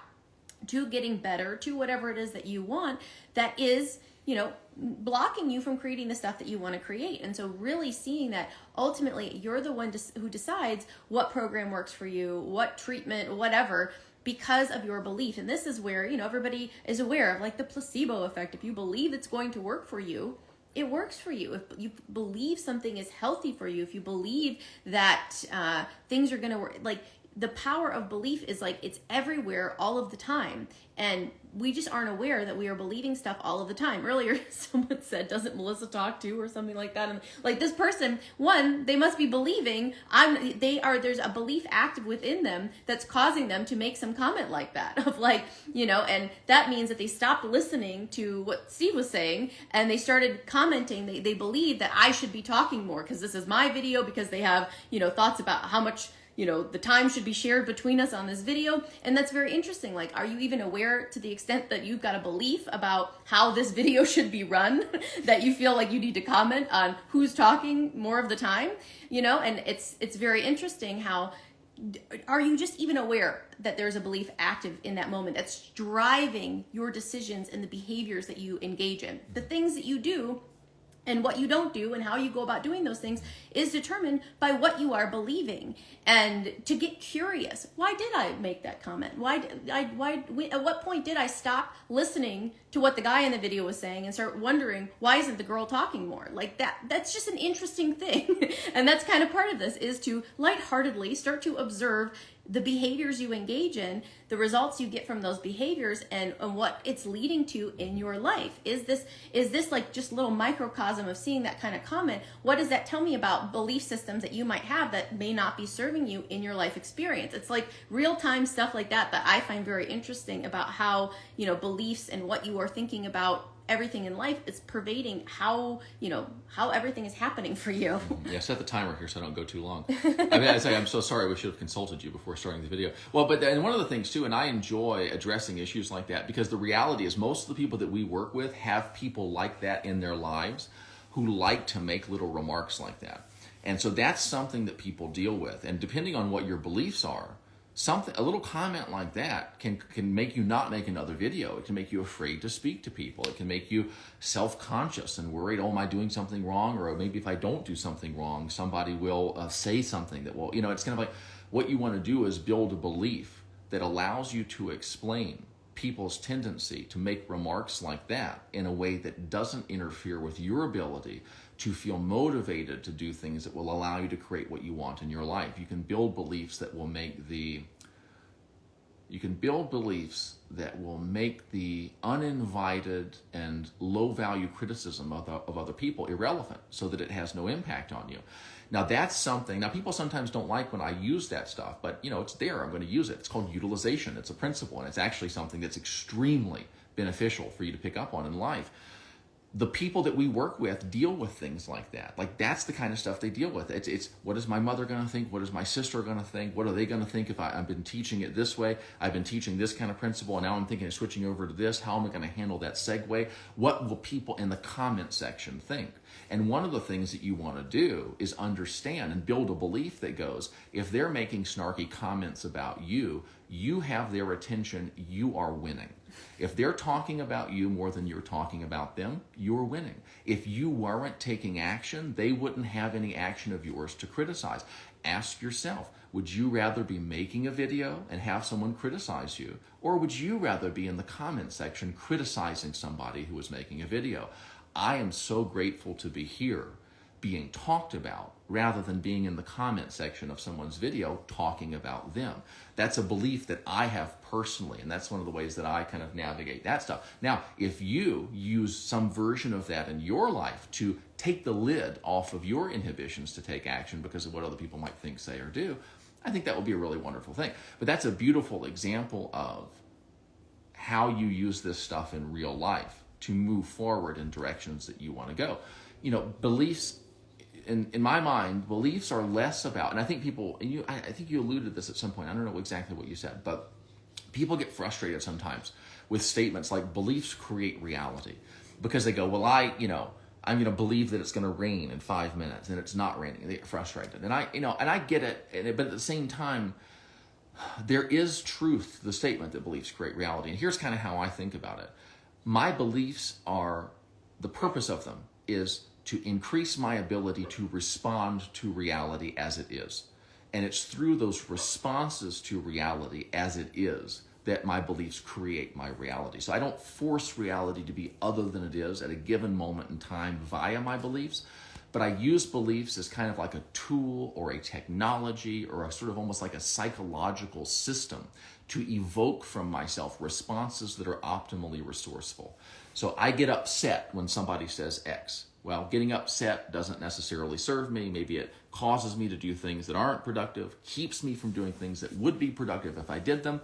to getting better, to whatever it is that you want, that is, blocking you from creating the stuff that you want to create. And so really seeing that ultimately you're the one who decides what program works for you, what treatment, whatever, because of your belief. And this is where, everybody is aware of, like, the placebo effect. If you believe it's going to work for you, it works for you. If you believe something is healthy for you, if you believe that things are going to work, like, the power of belief is like, it's everywhere all of the time. And we just aren't aware that we are believing stuff all of the time. Earlier, someone said, doesn't Melissa talk too, or something like that? And like, this person, one, they must be believing there's a belief active within them that's causing them to make some comment like that of like, and that means that they stopped listening to what Steve was saying and they started commenting. They believe that I should be talking more because this is my video, because they have, thoughts about how much the time should be shared between us on this video. And that's very interesting. Like, are you even aware to the extent that you've got a belief about how this video should be run that you feel like you need to comment on who's talking more of the time? And it's very interesting how, are you just even aware that there's a belief active in that moment that's driving your decisions and the behaviors that you engage in? The things that you do and what you don't do and how you go about doing those things is determined by what you are believing. And to get curious, why did I make that comment? At what point did I stop listening to what the guy in the video was saying and start wondering, why isn't the girl talking more? Like, that's just an interesting thing. And that's kind of part of this, is to lightheartedly start to observe the behaviors you engage in, the results you get from those behaviors, and what it's leading to in your life. Is this like just a little microcosm of seeing that kind of comment? What does that tell me about belief systems that you might have that may not be serving you in your life experience? It's like real-time stuff like that I find very interesting about how, beliefs and what you are thinking about everything in life is pervading how everything is happening for you. Yeah, set the timer here so I don't go too long. I'm so sorry, we should have consulted you before starting the video. Well, and one of the things too, and I enjoy addressing issues like that, because the reality is most of the people that we work with have people like that in their lives who like to make little remarks like that. And so that's something that people deal with. And depending on what your beliefs are, a little comment like that can make you not make another video. It can make you afraid to speak to people. It can make you self-conscious and worried, am I doing something wrong? Or maybe if I don't do something wrong, somebody will say something that will, it's kind of like, what you want to do is build a belief that allows you to explain people's tendency to make remarks like that in a way that doesn't interfere with your ability to feel motivated to do things that will allow you to create what you want in your life. You can build beliefs that will make the uninvited and low-value criticism of other people irrelevant, so that it has no impact on you. Now that's something, people sometimes don't like when I use that stuff, but it's there, I'm going to use it. It's called utilization. It's a principle, and it's actually something that's extremely beneficial for you to pick up on in life. the people that we work with deal with things like that. Like, that's the kind of stuff they deal with. It's what is my mother going to think? What is my sister going to think? What are they going to think if I've been teaching it this way? I've been teaching this kind of principle, and now I'm thinking of switching over to this. How am I going to handle that segue? What will people in the comment section think? And one of the things that you want to do is understand and build a belief that goes, if they're making snarky comments about you, you have their attention, you are winning. If they're talking about you more than you're talking about them, you're winning. If you weren't taking action, they wouldn't have any action of yours to criticize. Ask yourself, would you rather be making a video and have someone criticize you? Or would you rather be in the comment section criticizing somebody who is making a video? I am so grateful to be here being talked about rather than being in the comment section of someone's video talking about them. That's a belief that I have personally, and that's one of the ways that I kind of navigate that stuff. Now, if you use some version of that in your life to take the lid off of your inhibitions to take action because of what other people might think, say, or do, I think that would be a really wonderful thing. But that's a beautiful example of how you use this stuff in real life to move forward in directions that you want to go. You know, beliefs, in my mind, beliefs are less about, and I think people, and I think you alluded to this at some point, I don't know exactly what you said, but people get frustrated sometimes with statements like beliefs create reality, because they go, well, I'm going to believe that it's going to rain in 5 minutes and it's not raining. They get frustrated. And I get it, but at the same time, there is truth to the statement that beliefs create reality. And here's kind of how I think about it. My beliefs are, the purpose of them is to increase my ability to respond to reality as it is. And it's through those responses to reality as it is that my beliefs create my reality. So I don't force reality to be other than it is at a given moment in time via my beliefs, but I use beliefs as kind of like a tool or a technology or a sort of almost like a psychological system to evoke from myself responses that are optimally resourceful. So I get upset when somebody says X. Well, getting upset doesn't necessarily serve me. Maybe it causes me to do things that aren't productive, keeps me from doing things that would be productive if I did them.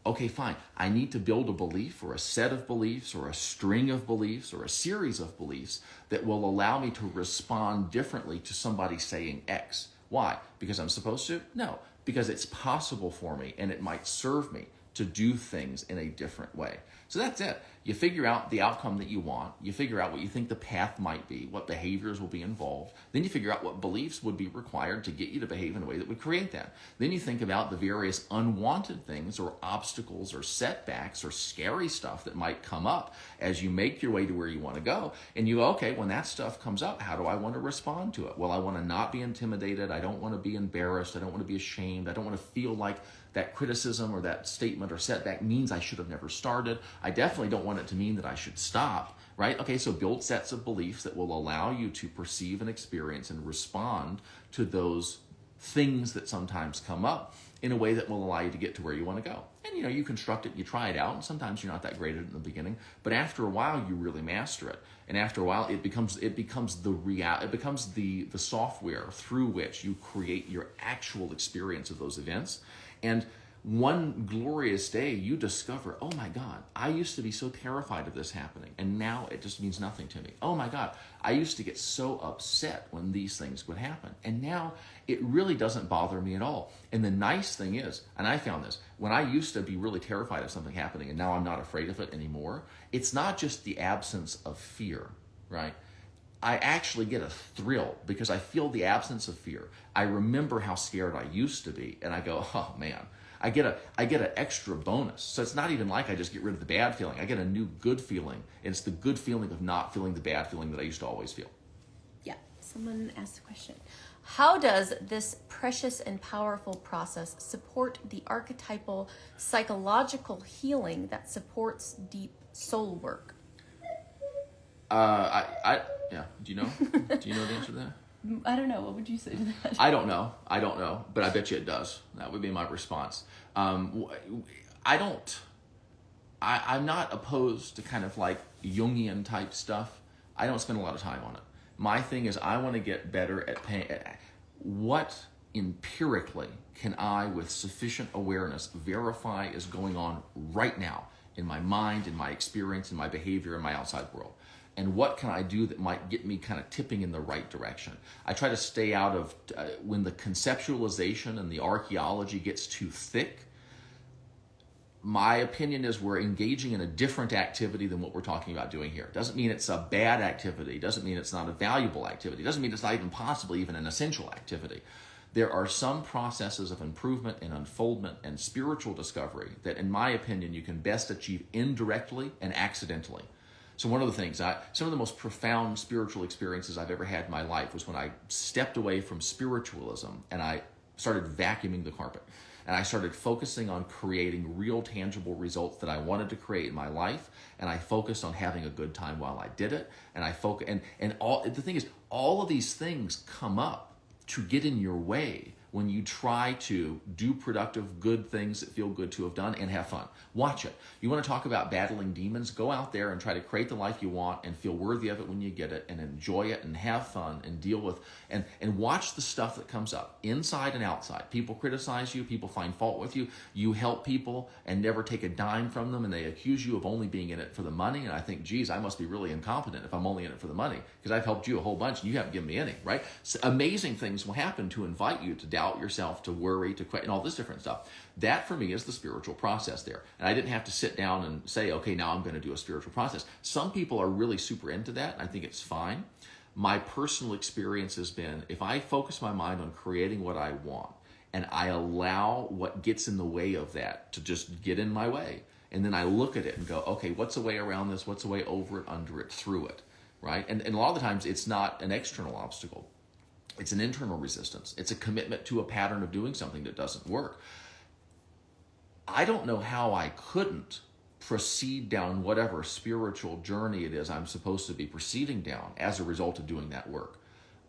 Okay, fine. I need to build a belief or a set of beliefs or a string of beliefs or a series of beliefs that will allow me to respond differently to somebody saying X. Why? Because I'm supposed to? No, because it's possible for me and it might serve me to do things in a different way. So that's it. You figure out the outcome that you want. You figure out what you think the path might be, what behaviors will be involved. Then you figure out what beliefs would be required to get you to behave in a way that would create that. Then you think about the various unwanted things or obstacles or setbacks or scary stuff that might come up as you make your way to where you want to go. And you go, okay, when that stuff comes up, how do I want to respond to it? Well, I want to not be intimidated. I don't want to be embarrassed. I don't want to be ashamed. I don't want to feel like that criticism or that statement or setback means I should have never started. I definitely don't want it to mean that I should stop, right? Okay, so build sets of beliefs that will allow you to perceive and experience and respond to those things that sometimes come up in a way that will allow you to get to where you want to go. And you construct it, you try it out, and sometimes you're not that great at it in the beginning, but after a while you really master it. And after a while it becomes the software through which you create your actual experience of those events. And one glorious day you discover, oh my God, I used to be so terrified of this happening, and now it just means nothing to me. Oh my God, I used to get so upset when these things would happen, and now it really doesn't bother me at all. And the nice thing is, and I found this, when I used to be really terrified of something happening and now I'm not afraid of it anymore, it's not just the absence of fear, right? I actually get a thrill because I feel the absence of fear. I remember how scared I used to be, and I go, oh man, I get an extra bonus. So it's not even like I just get rid of the bad feeling. I get a new good feeling. It's the good feeling of not feeling the bad feeling that I used to always feel. Yeah, someone asked a question. How does this precious and powerful process support the archetypal psychological healing that supports deep soul work? Yeah. Do you know the answer to that? I don't know. What would you say to that? I don't know, but I bet you it does. That would be my response. I'm not opposed to kind of like Jungian type stuff. I don't spend a lot of time on it. My thing is I want to get better at what empirically can I, with sufficient awareness, verify is going on right now in my mind, in my experience, in my behavior, in my outside world. and what can I do that might get me kind of tipping in the right direction. I try to stay out of when the conceptualization and the archaeology gets too thick. My opinion is we're engaging in a different activity than what we're talking about doing here. Doesn't mean it's a bad activity. Doesn't mean it's not a valuable activity. Doesn't mean it's not even possibly even an essential activity. There are some processes of improvement and unfoldment and spiritual discovery that, in my opinion, you can best achieve indirectly and accidentally. So one of the things, some of the most profound spiritual experiences I've ever had in my life was when I stepped away from spiritualism and I started vacuuming the carpet. And I started focusing on creating real tangible results that I wanted to create in my life. And I focused on having a good time while I did it. And the thing is, all of these things come up to get in your way when you try to do productive, good things that feel good to have done and have fun. Watch it. You want to talk about battling demons? Go out there and try to create the life you want and feel worthy of it when you get it and enjoy it and have fun and deal with and watch the stuff that comes up inside and outside. People criticize you. People find fault with you. You help people and never take a dime from them, and they accuse you of only being in it for the money. And I think, geez, I must be really incompetent if I'm only in it for the money, because I've helped you a whole bunch and you haven't given me any, right? So amazing things will happen to invite you to doubt yourself, to worry, to quit, and all this different stuff. That for me is the spiritual process there. And I didn't have to sit down and say, okay, now I'm going to do a spiritual process. Some people are really super into that, and I think it's fine. My personal experience has been, if I focus my mind on creating what I want, and I allow what gets in the way of that to just get in my way, and then I look at it and go, okay, what's the way around this? What's the way over it, under it, through it, right? And a lot of the times it's not an external obstacle. It's an internal resistance. It's a commitment to a pattern of doing something that doesn't work. I don't know how I couldn't proceed down whatever spiritual journey it is I'm supposed to be proceeding down as a result of doing that work.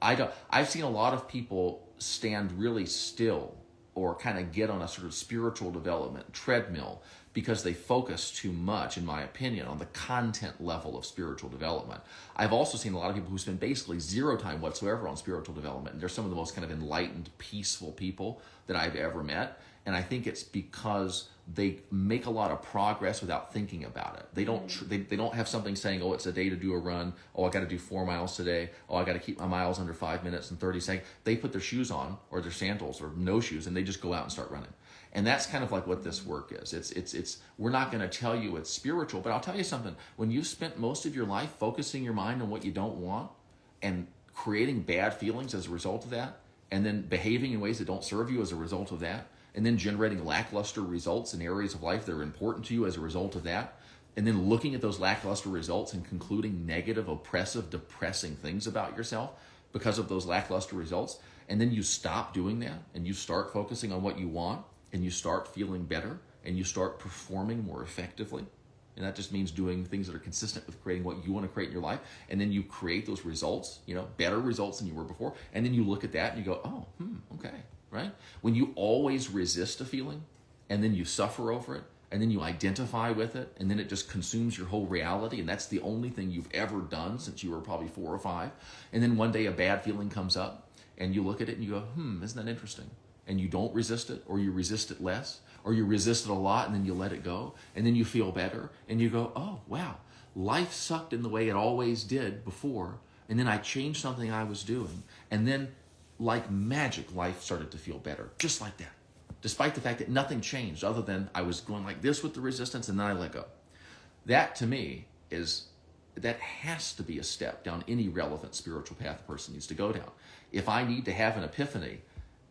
I've seen a lot of people stand really still or kind of get on a sort of spiritual development treadmill because they focus too much, in my opinion, on the content level of spiritual development. I've also seen a lot of people who spend basically zero time whatsoever on spiritual development. And they're some of the most kind of enlightened, peaceful people that I've ever met. And I think it's because they make a lot of progress without thinking about it. They don't have something saying, oh, it's a day to do a run. Oh, I got to do 4 miles today. Oh, I got to keep my miles under 5 minutes and 30 seconds. They put their shoes on or their sandals or no shoes and they just go out and start running. And that's kind of like what this work is. It's we're not going to tell you it's spiritual, but I'll tell you something. When you've spent most of your life focusing your mind on what you don't want and creating bad feelings as a result of that, and then behaving in ways that don't serve you as a result of that, and then generating lackluster results in areas of life that are important to you as a result of that, and then looking at those lackluster results and concluding negative, oppressive, depressing things about yourself because of those lackluster results, and then you stop doing that and you start focusing on what you want and you start feeling better and you start performing more effectively. And that just means doing things that are consistent with creating what you want to create in your life. And then you create those results, better results than you were before. And then you look at that and you go, oh, okay, right? When you always resist a feeling and then you suffer over it and then you identify with it and then it just consumes your whole reality, and that's the only thing you've ever done since you were probably 4 or 5. And then one day a bad feeling comes up and you look at it and you go, isn't that interesting? And you don't resist it, or you resist it less, or you resist it a lot and then you let it go, and then you feel better and you go, oh, wow, life sucked in the way it always did before, and then I changed something I was doing, and then like magic, life started to feel better, just like that, despite the fact that nothing changed other than I was going like this with the resistance and then I let go. That to me that has to be a step down any relevant spiritual path a person needs to go down. If I need to have an epiphany,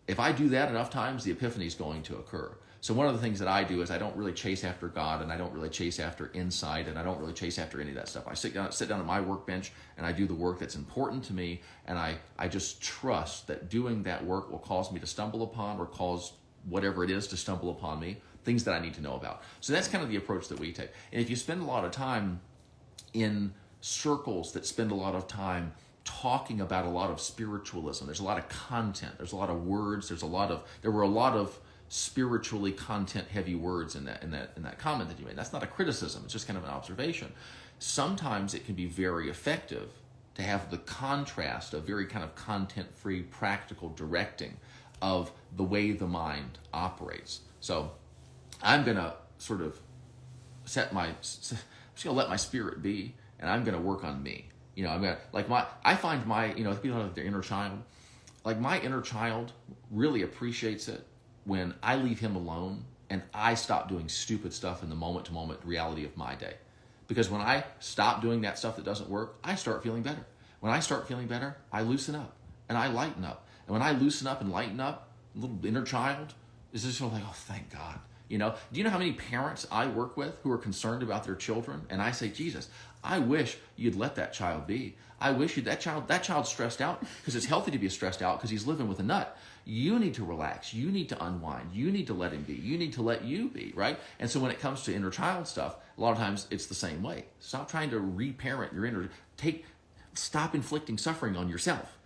if I do that enough times, the epiphany is going to occur. So one of the things that I do is I don't really chase after God, and I don't really chase after insight, and I don't really chase after any of that stuff. I sit down at my workbench and I do the work that's important to me, and I just trust that doing that work will cause me to stumble upon, or cause whatever it is to stumble upon me, things that I need to know about. So that's kind of the approach that we take. And if you spend a lot of time in circles that spend a lot of time talking about a lot of spiritualism, there's a lot of content, there's a lot of words, there were a lot of spiritually content heavy words in that comment that you made. That's not a criticism, it's just kind of an observation. Sometimes it can be very effective to have the contrast of very kind of content-free practical directing of the way the mind operates. So I'm going to sort of I'm just going to let my spirit be and I'm going to work on me. I'm going to, I find my, people have their inner child. Like my inner child really appreciates it when I leave him alone and I stop doing stupid stuff in the moment-to-moment reality of my day. Because when I stop doing that stuff that doesn't work, I start feeling better. When I start feeling better, I loosen up and I lighten up. And when I loosen up and lighten up, little inner child is just sort of like, oh, thank God. Do you know how many parents I work with who are concerned about their children? And I say, Jesus, I wish you'd let that child be. I wish that child's stressed out, because it's healthy to be stressed out because he's living with a nut. You need to relax. You need to unwind. You need to let him be. You need to let you be, right? And so when it comes to inner child stuff, a lot of times it's the same way. Stop trying to reparent your inner. Stop inflicting suffering on yourself.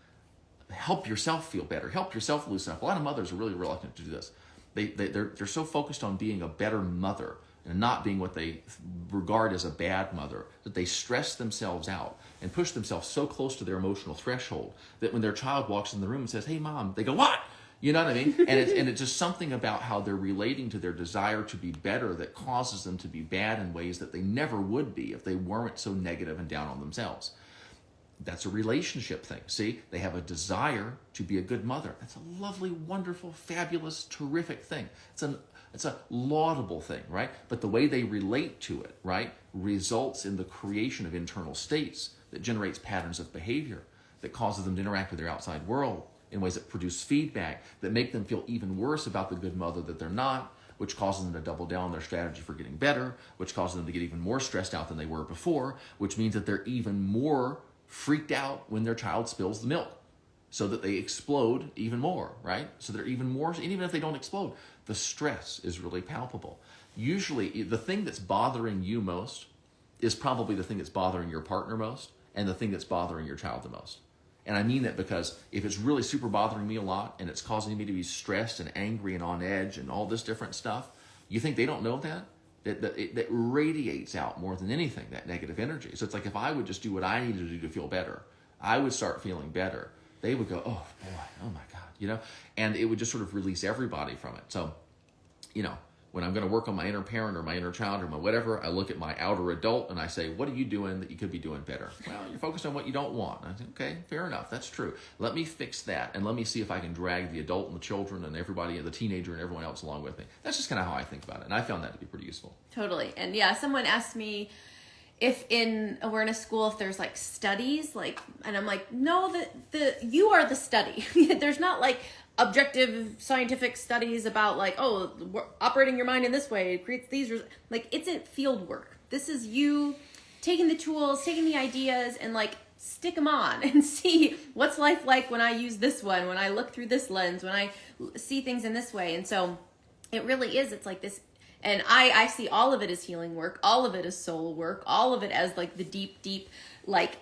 Help yourself feel better. Help yourself loosen up. A lot of mothers are really reluctant to do this. They're so focused on being a better mother and not being what they regard as a bad mother, that they stress themselves out and push themselves so close to their emotional threshold that when their child walks in the room and says, hey, Mom, they go, what? You know what I mean? And it's just something about how they're relating to their desire to be better that causes them to be bad in ways that they never would be if they weren't so negative and down on themselves. That's a relationship thing. See, they have a desire to be a good mother. That's a lovely, wonderful, fabulous, terrific thing. It's a laudable thing, right? But the way they relate to it, right, results in the creation of internal states that generates patterns of behavior that causes them to interact with their outside world in ways that produce feedback that make them feel even worse about the good mother that they're not, which causes them to double down on their strategy for getting better, which causes them to get even more stressed out than they were before, which means that they're even more freaked out when their child spills the milk, so that they explode even more, right? So they're even more, and even if they don't explode, the stress is really palpable. Usually, the thing that's bothering you most is probably the thing that's bothering your partner most, and the thing that's bothering your child the most. And I mean that because if it's really super bothering me a lot, and it's causing me to be stressed and angry and on edge and all this different stuff, you think they don't know that? That radiates out more than anything, that negative energy. So it's like if I would just do what I needed to do to feel better, I would start feeling better. They would go, oh boy, oh my God, and it would just sort of release everybody from it. So, when I'm going to work on my inner parent or my inner child or my whatever, I look at my outer adult and I say, what are you doing that you could be doing better? Well, you're focused on what you don't want. And I say, okay, fair enough. That's true. Let me fix that. And let me see if I can drag the adult and the children and everybody, the teenager and everyone else along with me. That's just kind of how I think about it. And I found that to be pretty useful. Totally. And yeah, someone asked me if in awareness school, if there's like studies, and I'm like, no, you are the study. There's not like objective scientific studies about operating your mind in this way, it creates these, it's a field work. This is you taking the tools, taking the ideas and stick them on and see what's life like when I use this one, when I look through this lens, when I see things in this way. And so it really is, it's like this. And I see all of it as healing work, all of it as soul work, all of it as the deep,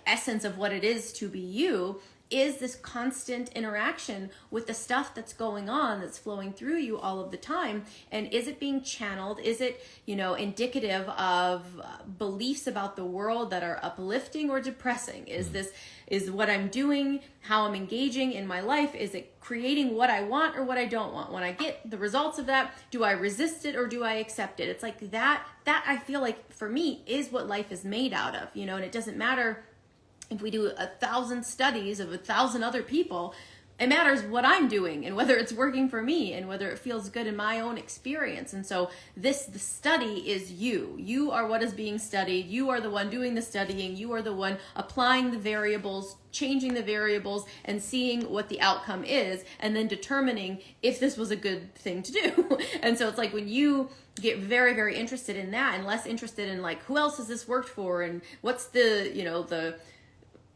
essence of what it is to be you, is this constant interaction with the stuff that's going on, that's flowing through you all of the time. And is it being channeled? Is it, indicative of beliefs about the world that are uplifting or depressing? Is what I'm doing, how I'm engaging in my life, is it creating what I want or what I don't want? When I get the results of that, do I resist it or do I accept it? It's like that I feel like for me is what life is made out of, and it doesn't matter if we do 1,000 studies of 1,000 other people. It matters what I'm doing and whether it's working for me and whether it feels good in my own experience. And so the study is you. You are what is being studied. You are the one doing the studying. You are the one applying the variables, changing the variables, and seeing what the outcome is, and then determining if this was a good thing to do. And so it's like when you get very, very interested in that and less interested in who else has this worked for and what's the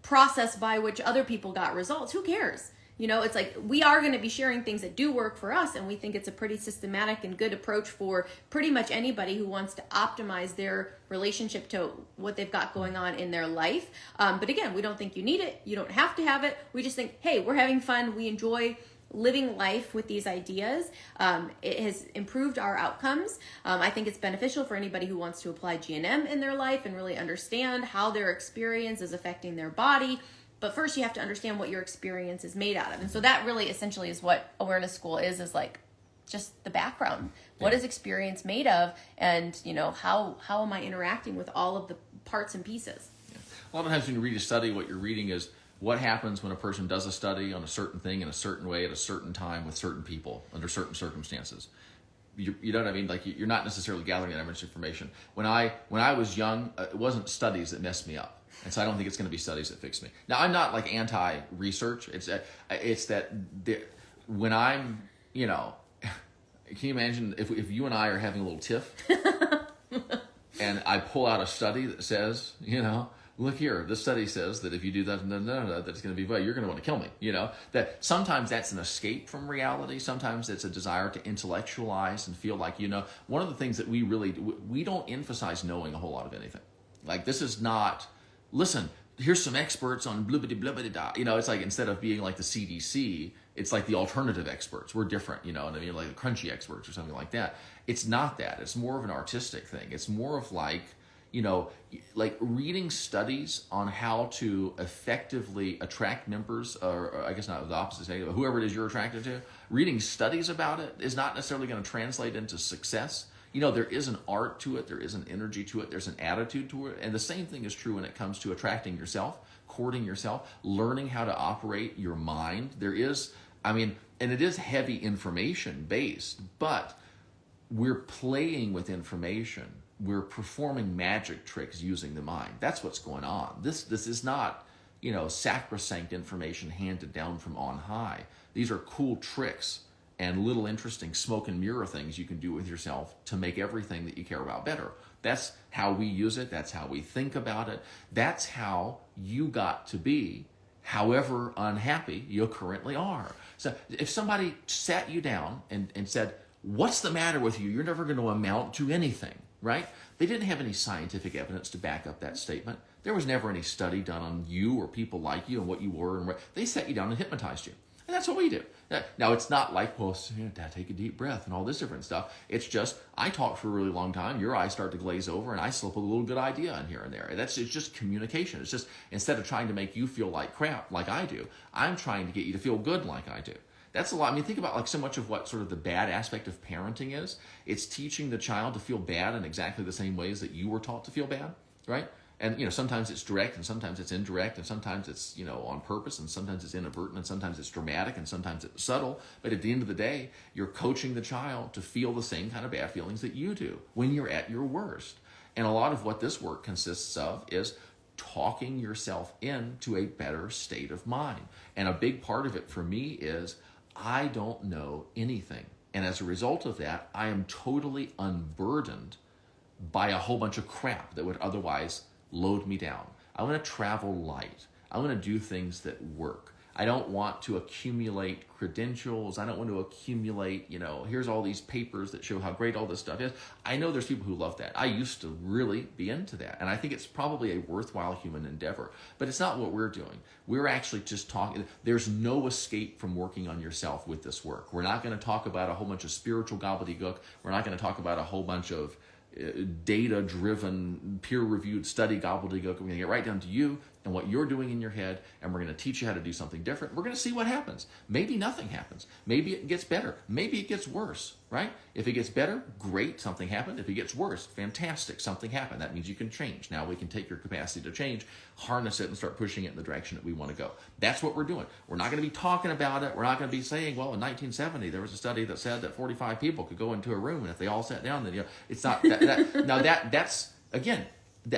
process by which other people got results, who cares? It's like we are going to be sharing things that do work for us, and we think it's a pretty systematic and good approach for pretty much anybody who wants to optimize their relationship to what they've got going on in their life. But again, we don't think you need it. You don't have to have it. We just think, hey, we're having fun. We enjoy living life with these ideas. It has improved our outcomes. I think it's beneficial for anybody who wants to apply GNM in their life and really understand how their experience is affecting their body. But first you have to understand what your experience is made out of. And so that really essentially is what Awareness School is just the background. Yeah. What is experience made of? And, how am I interacting with all of the parts and pieces? Yeah. A lot of times when you read a study, what you're reading is what happens when a person does a study on a certain thing in a certain way at a certain time with certain people under certain circumstances. You know what I mean? Like, you're not necessarily gathering that much information. When I was young, it wasn't studies that messed me up, and so I don't think it's going to be studies that fix me. Now, I'm not like anti-research. It's that when I'm, you know, can you imagine if you and I are having a little tiff, and I pull out a study that says, you know, look here, this study says that if you do that, that it's going to be, you're going to want to kill me. You know, that sometimes that's an escape from reality. Sometimes it's a desire to intellectualize and feel like, you know, one of the things that we don't emphasize knowing a whole lot of anything. Like, this is not, listen, here's some experts on blah-blah-blah-blah-blah. You know, it's like, instead of being like the CDC, it's like the alternative experts. We're different, you know what I mean? Like the crunchy experts or something like that. It's not that. It's more of an artistic thing. It's more of like, you know, like reading studies on how to effectively attract members, or I guess not the opposite, but whoever it is you're attracted to, reading studies about it is not necessarily going to translate into success. You know, there is an art to it, there is an energy to it, there's an attitude to it, and the same thing is true when it comes to attracting yourself, courting yourself, learning how to operate your mind. There is, I mean, and it is heavy information based, but we're playing with information. We're performing magic tricks using the mind. That's what's going on. This is not, you know, sacrosanct information handed down from on high. These are cool tricks and little interesting smoke and mirror things you can do with yourself to make everything that you care about better. That's how we use it. That's how we think about it. That's how you got to be, however unhappy you currently are. So if somebody sat you down and said, what's the matter with you? You're never going to amount to anything. Right? They didn't have any scientific evidence to back up that statement. There was never any study done on you or people like you and what you were. And they sat you down and hypnotized you. And that's what we do. Now, it's not like, well, take a deep breath and all this different stuff. It's just, I talk for a really long time, your eyes start to glaze over, and I slip a little good idea in here and there. It's just communication. It's just, instead of trying to make you feel like crap like I do, I'm trying to get you to feel good like I do. That's a lot. I mean, think about like so much of what sort of the bad aspect of parenting is. It's teaching the child to feel bad in exactly the same ways that you were taught to feel bad, right? And, you know, sometimes it's direct and sometimes it's indirect and sometimes it's, you know, on purpose and sometimes it's inadvertent and sometimes it's dramatic and sometimes it's subtle. But at the end of the day, you're coaching the child to feel the same kind of bad feelings that you do when you're at your worst. And a lot of what this work consists of is talking yourself into a better state of mind. And a big part of it for me is I don't know anything. And as a result of that, I am totally unburdened by a whole bunch of crap that would otherwise load me down. I want to travel light. I want to do things that work. I don't want to accumulate credentials. I don't want to accumulate, you know, here's all these papers that show how great all this stuff is. I know there's people who love that. I used to really be into that. And I think it's probably a worthwhile human endeavor. But it's not what we're doing. We're actually just talking. There's no escape from working on yourself with this work. We're not going to talk about a whole bunch of spiritual gobbledygook. We're not going to talk about a whole bunch of data-driven, peer-reviewed study gobbledygook. We're going to get right down to you and what you're doing in your head, and we're going to teach you how to do something different. We're going to see what happens. Maybe nothing happens. Maybe it gets better. Maybe it gets worse, right? If it gets better, great, something happened. If it gets worse, fantastic, something happened. That means you can change. Now we can take your capacity to change, harness it, and start pushing it in the direction that we want to go. That's what we're doing. We're not going to be talking about it. We're not going to be saying, well, in 1970, there was a study that said that 45 people could go into a room, and if they all sat down, then, you know, it's not that. Now that's, again,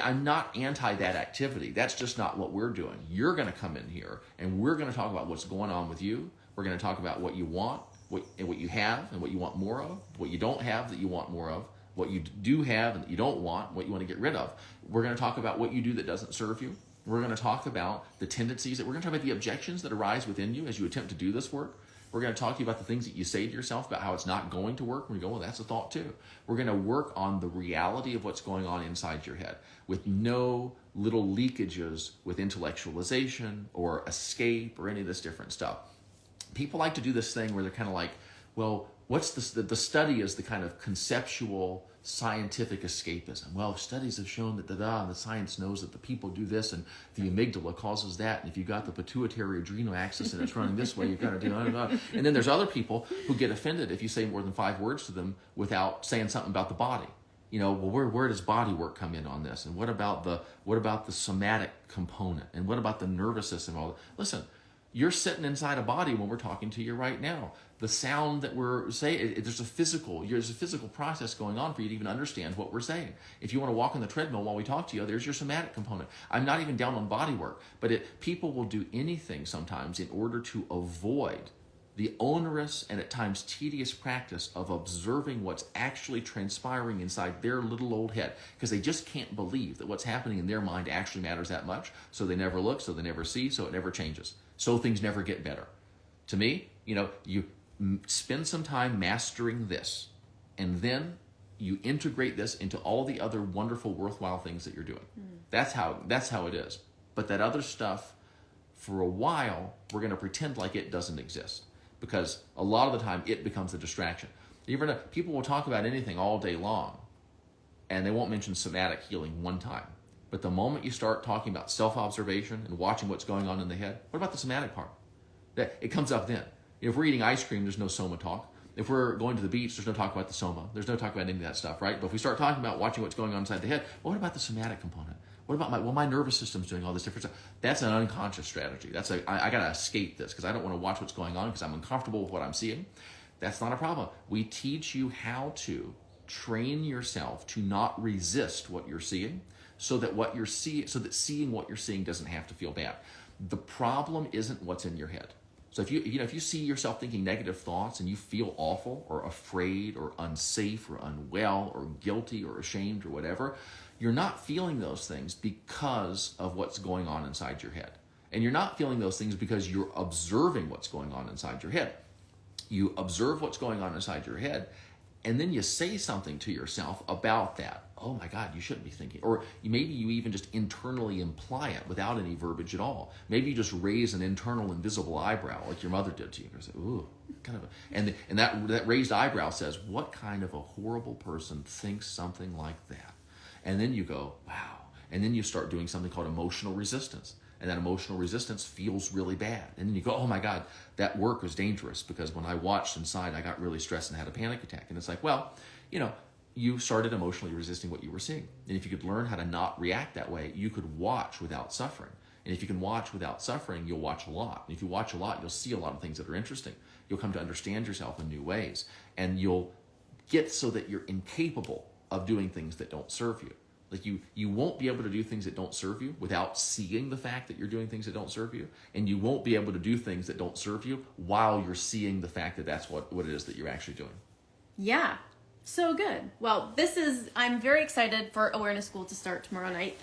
I'm not anti that activity. That's just not what we're doing. You're going to come in here and we're going to talk about what's going on with you. We're going to talk about what you want, what you have and what you want more of, what you don't have that you want more of, what you do have and that you don't want, what you want to get rid of. We're going to talk about what you do that doesn't serve you. We're going to talk about the tendencies we're going to talk about the objections that arise within you as you attempt to do this work. We're going to talk to you about the things that you say to yourself about how it's not going to work. And we go, well, that's a thought too. We're going to work on the reality of what's going on inside your head with no little leakages with intellectualization or escape or any of this different stuff. People like to do this thing where they're kind of like, well, what's the study is the kind of conceptual scientific escapism. Well, studies have shown that and the science knows that the people do this and the amygdala causes that. And if you've got the pituitary adrenal axis and it's running this way, you've got to do that. And then there's other people who get offended if you say more than 5 words to them without saying something about the body. where does body work come in on this? And what about the somatic component? And what about the nervous system? Listen, you're sitting inside a body when we're talking to you right now. The sound that we're saying, there's a physical process going on for you to even understand what we're saying. If you want to walk on the treadmill while we talk to you, there's your somatic component. I'm not even down on body work, but people will do anything sometimes in order to avoid the onerous and at times tedious practice of observing what's actually transpiring inside their little old head, because they just can't believe that what's happening in their mind actually matters that much. So they never look, so they never see, so it never changes. So things never get better. To me, you spend some time mastering this, and then you integrate this into all the other wonderful, worthwhile things that you're doing. That's how it is. But that other stuff, for a while, we're going to pretend like it doesn't exist, because a lot of the time it becomes a distraction. People will talk about anything all day long, and they won't mention somatic healing one time. But the moment you start talking about self-observation and watching what's going on in the head, what about the somatic part? It comes up then. If we're eating ice cream, there's no soma talk. If we're going to the beach, there's no talk about the soma. There's no talk about any of that stuff, right? But if we start talking about watching what's going on inside the head, well, what about the somatic component? What about my nervous system's doing all this different stuff? That's an unconscious strategy. I got to escape this because I don't want to watch what's going on because I'm uncomfortable with what I'm seeing. That's not a problem. We teach you how to train yourself to not resist what you're seeing, so that seeing what you're seeing doesn't have to feel bad. The problem isn't what's in your head. So if you see yourself thinking negative thoughts and you feel awful or afraid or unsafe or unwell or guilty or ashamed or whatever, you're not feeling those things because of what's going on inside your head. And you're not feeling those things because you're observing what's going on inside your head. You observe what's going on inside your head, and then you say something to yourself about that. Oh my God, you shouldn't be thinking. Or maybe you even just internally imply it without any verbiage at all. Maybe you just raise an internal invisible eyebrow like your mother did to you. You say, ooh, and that raised eyebrow says, what kind of a horrible person thinks something like that? And then you go, wow. And then you start doing something called emotional resistance. And that emotional resistance feels really bad. And then you go, oh my God, that work was dangerous because when I watched inside, I got really stressed and had a panic attack. And it's like, well, you started emotionally resisting what you were seeing. And if you could learn how to not react that way, you could watch without suffering. And if you can watch without suffering, you'll watch a lot. And if you watch a lot, you'll see a lot of things that are interesting. You'll come to understand yourself in new ways. And you'll get so that you're incapable of doing things that don't serve you. Like you won't be able to do things that don't serve you without seeing the fact that you're doing things that don't serve you. And you won't be able to do things that don't serve you while you're seeing the fact that that's what it is that you're actually doing. Yeah. So good. Well, I'm very excited for Awareness School to start tomorrow night.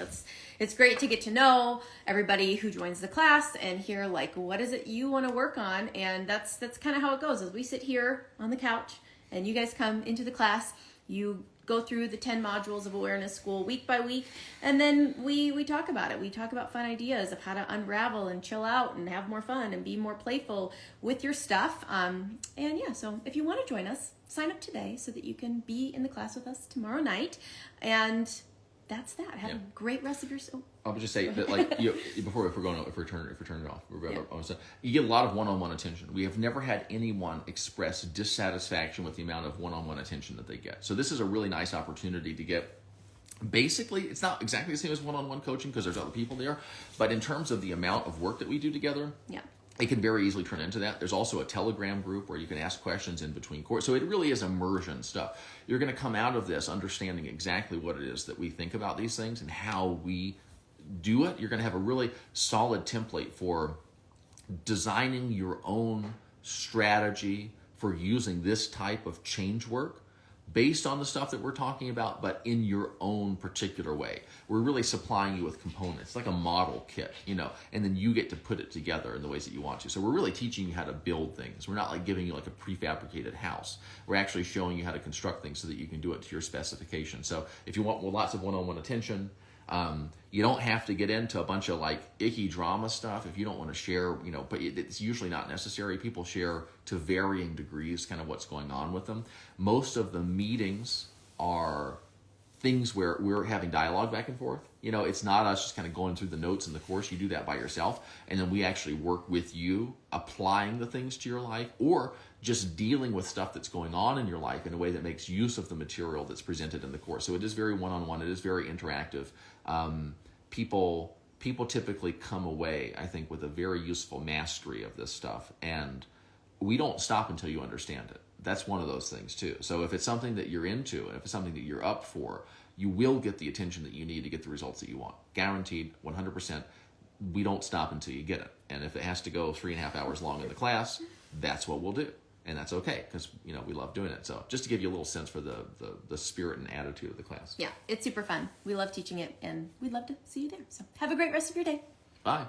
It's great to get to know everybody who joins the class and hear what is it you want to work on. And that's kind of how it goes. As we sit here on the couch and you guys come into the class, you go through the 10 modules of Awareness School week by week, and then we talk about it. We talk about fun ideas of how to unravel and chill out and have more fun and be more playful with your stuff. So if you want to join us, sign up today so that you can be in the class with us tomorrow night. And that's that. Have a great rest of your... I would just say that, if we're turning it off, you get a lot of one-on-one attention. We have never had anyone express dissatisfaction with the amount of one-on-one attention that they get. So this is a really nice opportunity to get. Basically, it's not exactly the same as one-on-one coaching because there's other people there, but in terms of the amount of work that we do together, it can very easily turn into that. There's also a Telegram group where you can ask questions in between courses. So it really is immersion stuff. You're going to come out of this understanding exactly what it is that we think about these things and how we do it. You're going to have a really solid template for designing your own strategy for using this type of change work based on the stuff that we're talking about, but in your own particular way. We're really supplying you with components, like a model kit, and then you get to put it together in the ways that you want to. So we're really teaching you how to build things. We're not giving you a prefabricated house. We're actually showing you how to construct things so that you can do it to your specification. So if you want lots of one-on-one attention, you don't have to get into a bunch of icky drama stuff if you don't want to share, but it's usually not necessary. People share to varying degrees kind of what's going on with them. Most of the meetings are things where we're having dialogue back and forth. It's not us just kind of going through the notes in the course. You do that by yourself. And then we actually work with you, applying the things to your life or just dealing with stuff that's going on in your life in a way that makes use of the material that's presented in the course. So it is very one-on-one. It is very interactive. People typically come away, I think, with a very useful mastery of this stuff. And we don't stop until you understand it. That's one of those things too. So if it's something that you're into and if it's something that you're up for, you will get the attention that you need to get the results that you want. Guaranteed, 100%. We don't stop until you get it. And if it has to go 3.5 hours long in the class, that's what we'll do. And that's okay, because we love doing it. So just to give you a little sense for the spirit and attitude of the class. Yeah, it's super fun. We love teaching it, and we'd love to see you there. So have a great rest of your day. Bye.